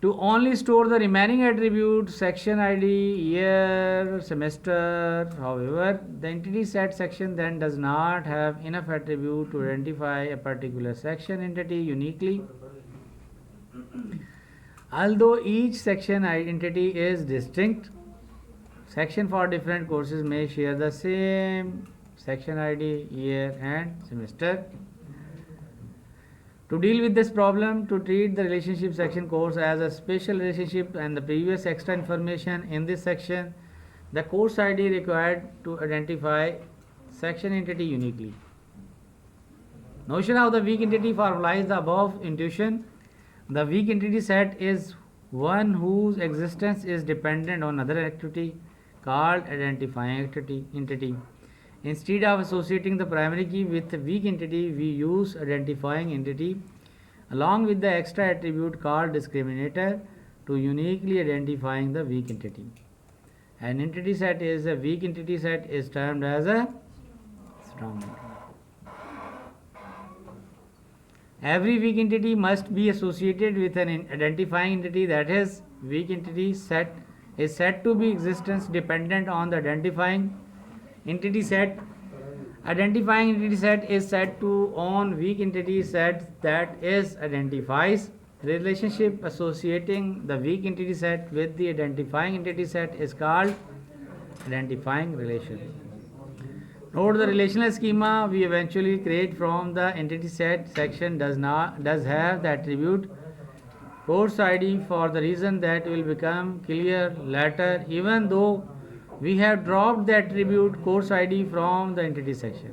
to only store the remaining attribute section ID, year, semester. However, the entity set section then does not have enough attribute to identify a particular section entity uniquely. Although each section entity is distinct, section for different courses may share the same section ID, year and semester. To deal with this problem, to treat the relationship section course as a special relationship and the previous extra information in this section, the course ID required to identify section entity uniquely. Notion of the weak entity formalizes the above intuition. The weak entity set is one whose existence is dependent on another activity called identifying entity. Instead of associating the primary key with the weak entity, we use identifying entity along with the extra attribute called discriminator to uniquely identifying the weak entity. An entity set is a weak entity set is termed as a strong entity. Every weak entity must be associated with an identifying entity, that is, weak entity set is said to be existence dependent on the identifying entity set. Identifying entity set is said to own weak entity set that is identifies. Relationship associating the weak entity set with the identifying entity set is called identifying relation. Note the relational schema we eventually create from the entity set section does have the attribute course ID for the reason that will become clear later, even though we have dropped the attribute course ID from the entity section.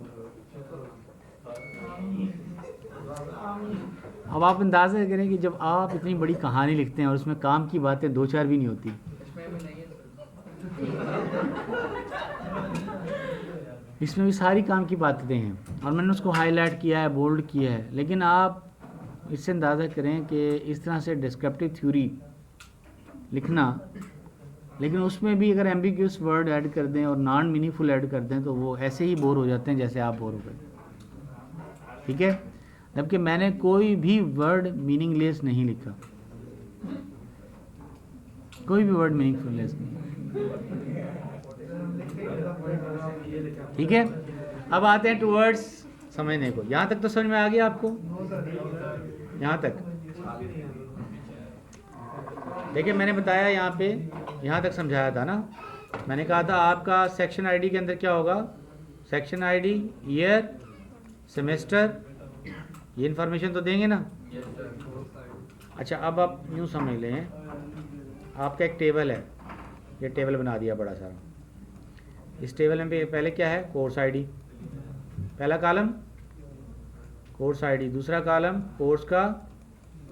अब आप अंदाज़ा करें कि जब आप इतनी बड़ी कहानी लिखते हैं और उसमें काम की बातें 2-4 भी नहीं होती, इसमें भी सारी काम की बातें हैं और मैंने उसको हाईलाइट किया है, बोल्ड किया है, लेकिन आप इससे अंदाज़ा करें कि इस तरह से डिस्क्रिप्टिव थ्योरी लिखना, लेकिन उसमें भी अगर एम्बिग्यूअस वर्ड ऐड कर दें और नॉन मीनिंगफुल ऐड कर दें तो वो ऐसे ही बोर हो जाते हैं जैसे आप बोर हो गए। ठीक है, जबकि मैंने कोई भी वर्ड मीनिंगलेस नहीं लिखा, कोई भी वर्ड मीनिंगफुललेस नहीं। ठीक है, अब आते हैं टूवर्ड्स समझने को। यहाँ तक तो समझ में आ गया आपको? यहाँ तक देखिए, मैंने बताया यहाँ पे, यहाँ तक समझाया था ना। मैंने कहा था आपका सेक्शन आईडी के अंदर क्या होगा, सेक्शन आईडी, ईयर, सेमेस्टर, ये इन्फॉर्मेशन तो देंगे ना। अच्छा, अब आप यूँ समझ लें, आपका एक टेबल है, ये टेबल बना दिया बड़ा सारा। इस टेबल में पहले क्या है, कोर्स आईडी, पहला कॉलम कोर्स आईडी, दूसरा कॉलम कोर्स का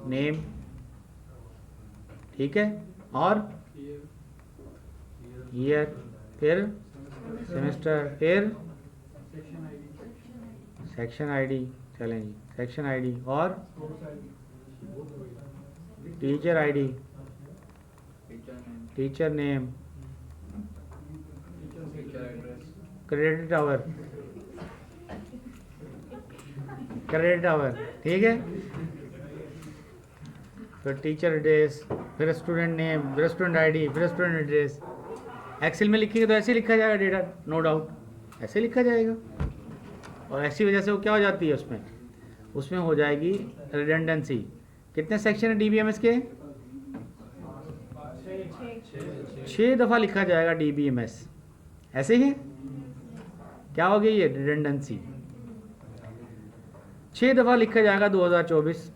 नेम, ठीक है, और ईयर, फिर सेमेस्टर, फिर सेक्शन आईडी, चलें जी, सेक्शन आईडी और teacher ID, teacher name, teacher address, credit hour, credit hour, ठीक है, फिर टीचर एड्रेस, फिर स्टूडेंट नेम, फिर स्टूडेंट आईडी, फिर स्टूडेंट एड्रेस। एक्सेल में लिखेंगे तो ऐसे लिखा जाएगा डेटा, नो डाउट ऐसे लिखा जाएगा, और ऐसी वजह से वो क्या हो जाती है, उसमें हो जाएगी रिडंडेंसी। कितने सेक्शन है DBMS के? 6 दफ़ा लिखा जाएगा DBMS, ऐसे ही है, क्या हो गई ये रिडंडेंसी। 6 दफ़ा लिखा जाएगा 2024,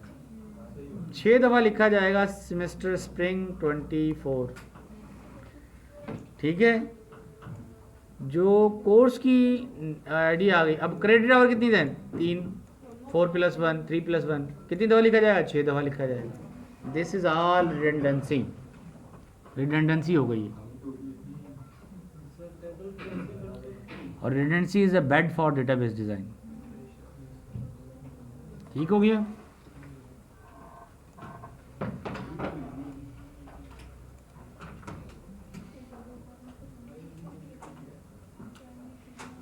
6 दफ़ा लिखा जाएगा सेमेस्टर स्प्रिंग 24, ठीक है। जो कोर्स की आईडी आ गई, अब क्रेडिट आवर कितनी दें? 3, 4+1, 3+1, कितनी दफ़ा लिखा जाएगा? 6 दफ़ा लिखा जाएगा। This is all redundancy, redundancy हो गई है, और redundancy is a bad for database design. ठीक हो गया।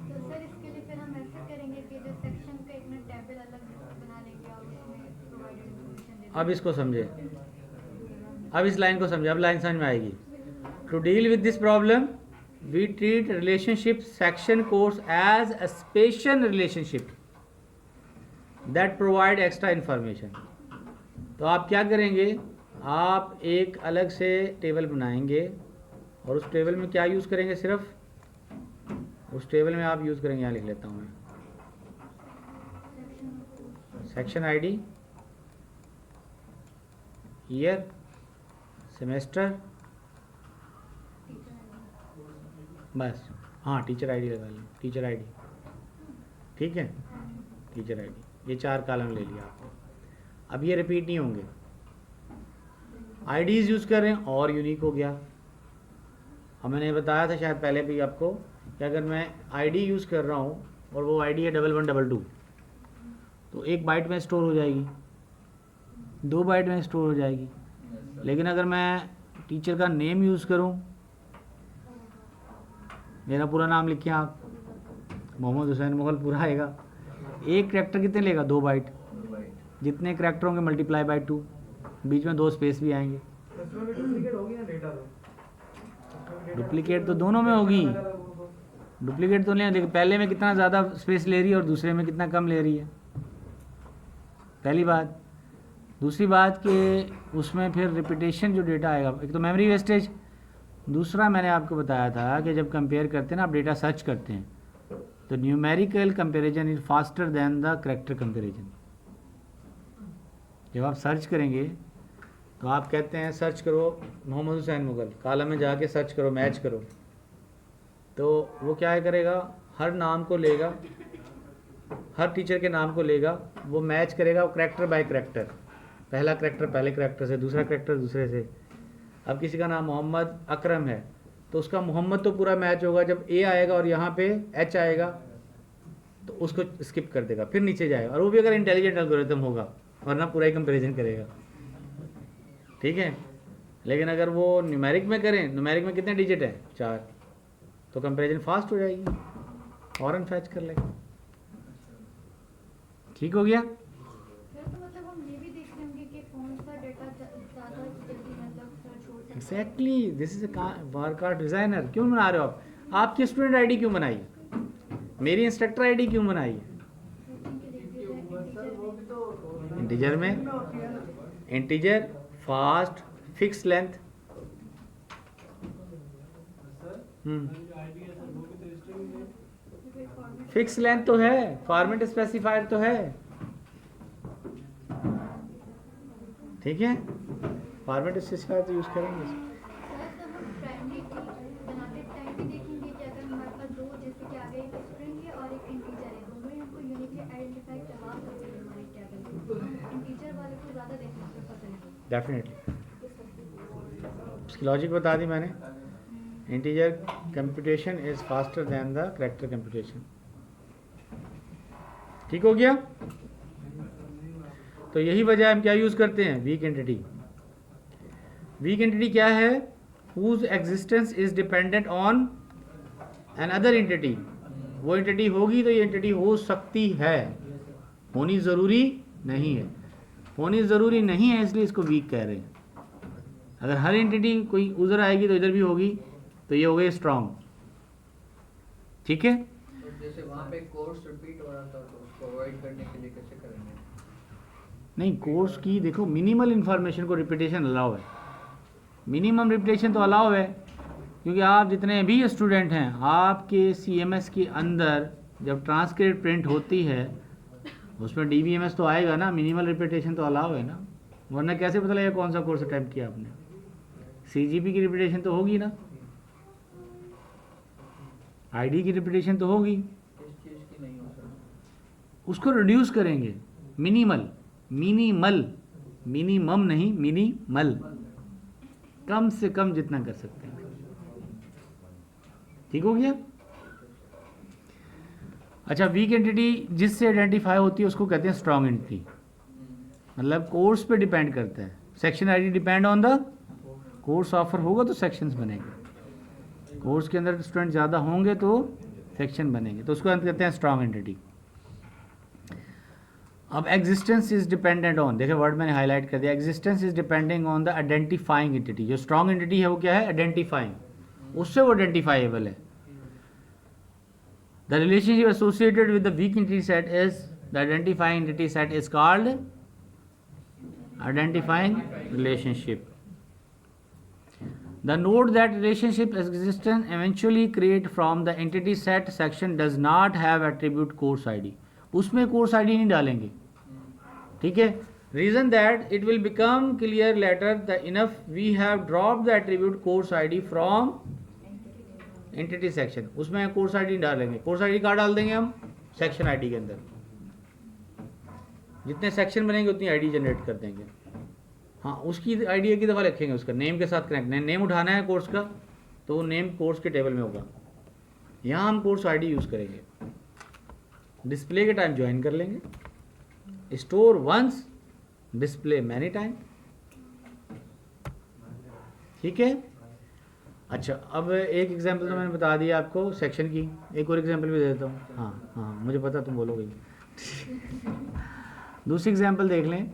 तो सर इसके लिए फिर हम ऐसे करेंगे कि जो सेक्शन का एक ना टेबल अलग बना लेंगे और उसमें प्रोवाइडेड इन्फॉर्मेशन दे अब इसको समझे, अब इस लाइन को समझे, अब लाइन समझ में आएगी। To deal with this problem we treat relationship section course as a special relationship that provide extra information. तो आप क्या करेंगे, आप एक अलग से टेबल बनाएंगे, और उस टेबल में क्या यूज़ करेंगे, सिर्फ उस टेबल में आप यूज़ करेंगे, यहाँ लिख लेता हूँ मैं, सेक्शन आईडी, ईयर, सेमेस्टर, बस, हाँ टीचर आईडी लगा लें, टीचर आईडी, ठीक है, टीचर आईडी, ये 4 कॉलम ले लिया आपने। अब ये रिपीट नहीं होंगे, आईडीज़ यूज़ कर रहे हैं और यूनिक हो गया। अब मैंने बताया था शायद पहले भी आपको कि अगर मैं आईडी यूज़ कर रहा हूँ और वो आईडी है 1122, तो 1 बाइट में स्टोर हो जाएगी, 2 बाइट में स्टोर हो जाएगी। लेकिन अगर मैं टीचर का नेम यूज़ करूं, मेरा पूरा नाम लिखिए आप, मोहम्मद हुसैन मुगल पूरा आएगा, एक करैक्टर कितने लेगा? 2 बाइट, जितने करैक्टर होंगे मल्टीप्लाई बाय 2, बीच में 2 स्पेस भी आएंगे। इसमें भी डुप्लीकेट होगी ना डेटा तो? डुप्लीकेट तो दोनों में होगी, डुप्लीकेट तो नहीं, लेकिन पहले में कितना ज़्यादा स्पेस ले रही है और दूसरे में कितना कम ले रही है, पहली बात। दूसरी बात कि उसमें फिर रिपीटेशन जो डेटा आएगा, एक तो मेमोरी वेस्टेज, दूसरा मैंने आपको बताया था कि जब कंपेयर करते हैं ना, आप डेटा सर्च करते हैं, तो numerical comparison is faster than the character comparison. जब आप सर्च करेंगे तो आप कहते हैं सर्च करो मोहम्मद हुसैन मुगल, कॉलम में जाके सर्च करो, मैच करो, तो वो क्या करेगा, हर नाम को लेगा, हर टीचर के नाम को लेगा, वो मैच करेगा, वो करैक्टर बाय करैक्टर, पहला करैक्टर पहले करैक्टर से, दूसरा करैक्टर दूसरे से। अब किसी का नाम मोहम्मद अकरम है, तो उसका मोहम्मद तो पूरा मैच होगा, जब ए आएगा और यहाँ पे एच आएगा तो उसको स्किप कर देगा, फिर नीचे जाएगा, और वो भी अगर इंटेलिजेंट एल्गोरिथम होगा, वरना पूरा ही कंपैरिजन करेगा, ठीक है। लेकिन अगर वो न्यूमेरिक में करें, न्यूमेरिक में कितने डिजिट हैं? 4, तो कंपैरिजन फास्ट हो जाएगी, और अनफैच कर लेगा। ठीक हो गया। सर तो मतलब हम ये भी देखते होंगे कि कौन सा डेटा ज़्यादा जल्दी मतलब सर्च हो सकता है। Exactly, this is a work of designer. क्यों बना रहे हो आप? आपकी स्टूडेंट आईडी क्यों बनाई, मेरी इंस्ट्रक्टर आईडी क्यों बनाई? इंटीजर में, integer, fast, fix length, fix length तो है, फॉर्मेट स्पेसिफायर तो है, ठीक है, फॉर्मेट स्पेसिफायर तो यूज करेंगे। सर तो हम प्राइमरी बनाते टाइम भी देखेंगे कि अगर हमारे पास 2 जैसे कि आ गए एक स्ट्रिंग है और एक इंटीजर है, दोनों ही हमको यूनिकली आइडेंटिफाई करवा सकते हैं हमारे इंटीजर वाले को ज़्यादा देखने से पता है। डेफिनेटली उसकी लॉजिक बता दी मैंने। Integer computation is faster than the character computation. ठीक हो गया। तो यही वजह हम क्या यूज करते हैं, वीक एंटिटी। वीक एंटिटी क्या है, whose existence is dependent on another entity। वो एंटिटी होगी तो ये एंटिटी हो सकती है, होनी ज़रूरी नहीं है। होनी ज़रूरी नहीं है इसलिए इसको वीक कह रहे हैं। अगर हर एंटिटी कोई उधर आएगी तो इधर भी होगी तो ये हो गई स्ट्रांग। ठीक है। तो जैसे वहाँ पे कोर्स रिपीट हो रहा था तो उसको अवॉइड करने के लिए कैसे करेंगे? नहीं, कोर्स की देखो मिनिमल इन्फॉर्मेशन को रिपीटेशन अलाउ है। मिनिमम रिपीटेशन तो अलाउ है क्योंकि आप जितने भी स्टूडेंट हैं आपके CMS के अंदर जब ट्रांसक्रिप्ट प्रिंट होती है उसमें DBMS तो आएगा ना, मिनिमल रिपीटेशन तो अलाउ है ना, वरना कैसे पता लगेगा कौन सा कोर्स अटेम्प्ट किया आपने। CGP की रिपीटेशन तो होगी ना, ID की रिपीटेशन तो होगी, किस चीज़ की नहीं हो सकती? उसको रिड्यूस करेंगे। मिनिमल मिनिमम नहीं, मिनिमल, कम से कम जितना कर सकते हैं। ठीक हो गया। अच्छा, वीक एंटिटी जिससे आइडेंटिफाई होती है उसको कहते हैं स्ट्रॉन्ग एंटिटी। मतलब कोर्स पे डिपेंड करता है। Section ID depend on the course offer होगा तो सेक्शंस बनेंगे। कोर्स के अंदर स्टूडेंट ज़्यादा होंगे तो सेक्शन बनेंगे, तो उसको कहते हैं स्ट्रॉन्ग एंटिटी। अब एग्जिस्टेंस इज डिपेंडेंट ऑन, देखिए वर्ड मैंने हाईलाइट कर दिया, existence is depending on the identifying entity. जो स्ट्रॉन्ग एंटिटी है वो क्या है, आइडेंटिफाइंग, उससे वो आइडेंटिफाइबल है। The relationship associated with the weak entity set is the identifying entity set is called identifying relationship. The note that relationship existence eventually create from the entity set section does not have attribute course ID। उसमें course ID नहीं डालेंगे, ठीक है। Reason that it will become clear later that enough we have dropped the attribute course ID from entity section। उसमें course ID नहीं डालेंगे। course ID कहाँ डाल देंगे हम, section ID के अंदर। जितने section बनेंगे उतनी ID जनरेट कर देंगे। हाँ, उसकी आइडिया की दफ़ा लिखेंगे, उसका नेम के साथ कनेक्ट, नेम उठाना है कोर्स का तो वो नेम कोर्स के टेबल में होगा। यहाँ हम कोर्स आईडी यूज़ करेंगे। डिस्प्ले के टाइम ज्वाइन कर लेंगे, store once, display many time. ठीक है। अच्छा, अब एक एग्जांपल तो मैंने बता दिया आपको सेक्शन की, एक और एग्जांपल भी दे देता हूँ। हाँ, मुझे पता तुम बोलोगे। दूसरी एग्जांपल देख लें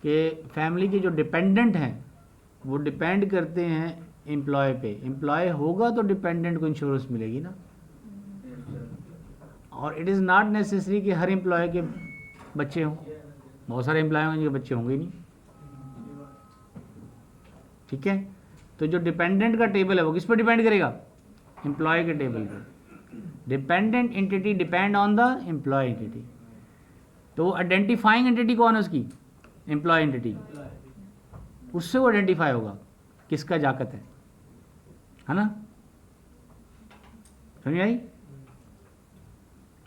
कि फैमिली के जो डिपेंडेंट हैं वो डिपेंड करते हैं एम्प्लॉय पे। एम्प्लॉय होगा तो डिपेंडेंट को इंश्योरेंस मिलेगी ना। और इट इज़ नॉट नेसेसरी कि हर एम्प्लॉय के बच्चे हों, बहुत सारे एम्प्लॉय होंगे जिनके बच्चे होंगे ही नहीं। ठीक है। तो जो डिपेंडेंट का टेबल है वो किस पर डिपेंड करेगा, एम्प्लॉय के टेबल पर। Dependent entity depend on the employ entity. तो आइडेंटिफाइंग एंटिटी कौन है उसकी, एम्प्लॉय एंटिटी। उससे वो आइडेंटिफाई होगा किसका जाकत है ना। समझ में आई,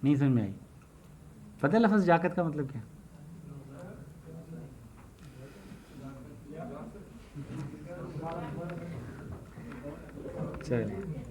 नहीं समझ में आई? पता है लफ्ज़ जाकत का मतलब क्या? चलिए।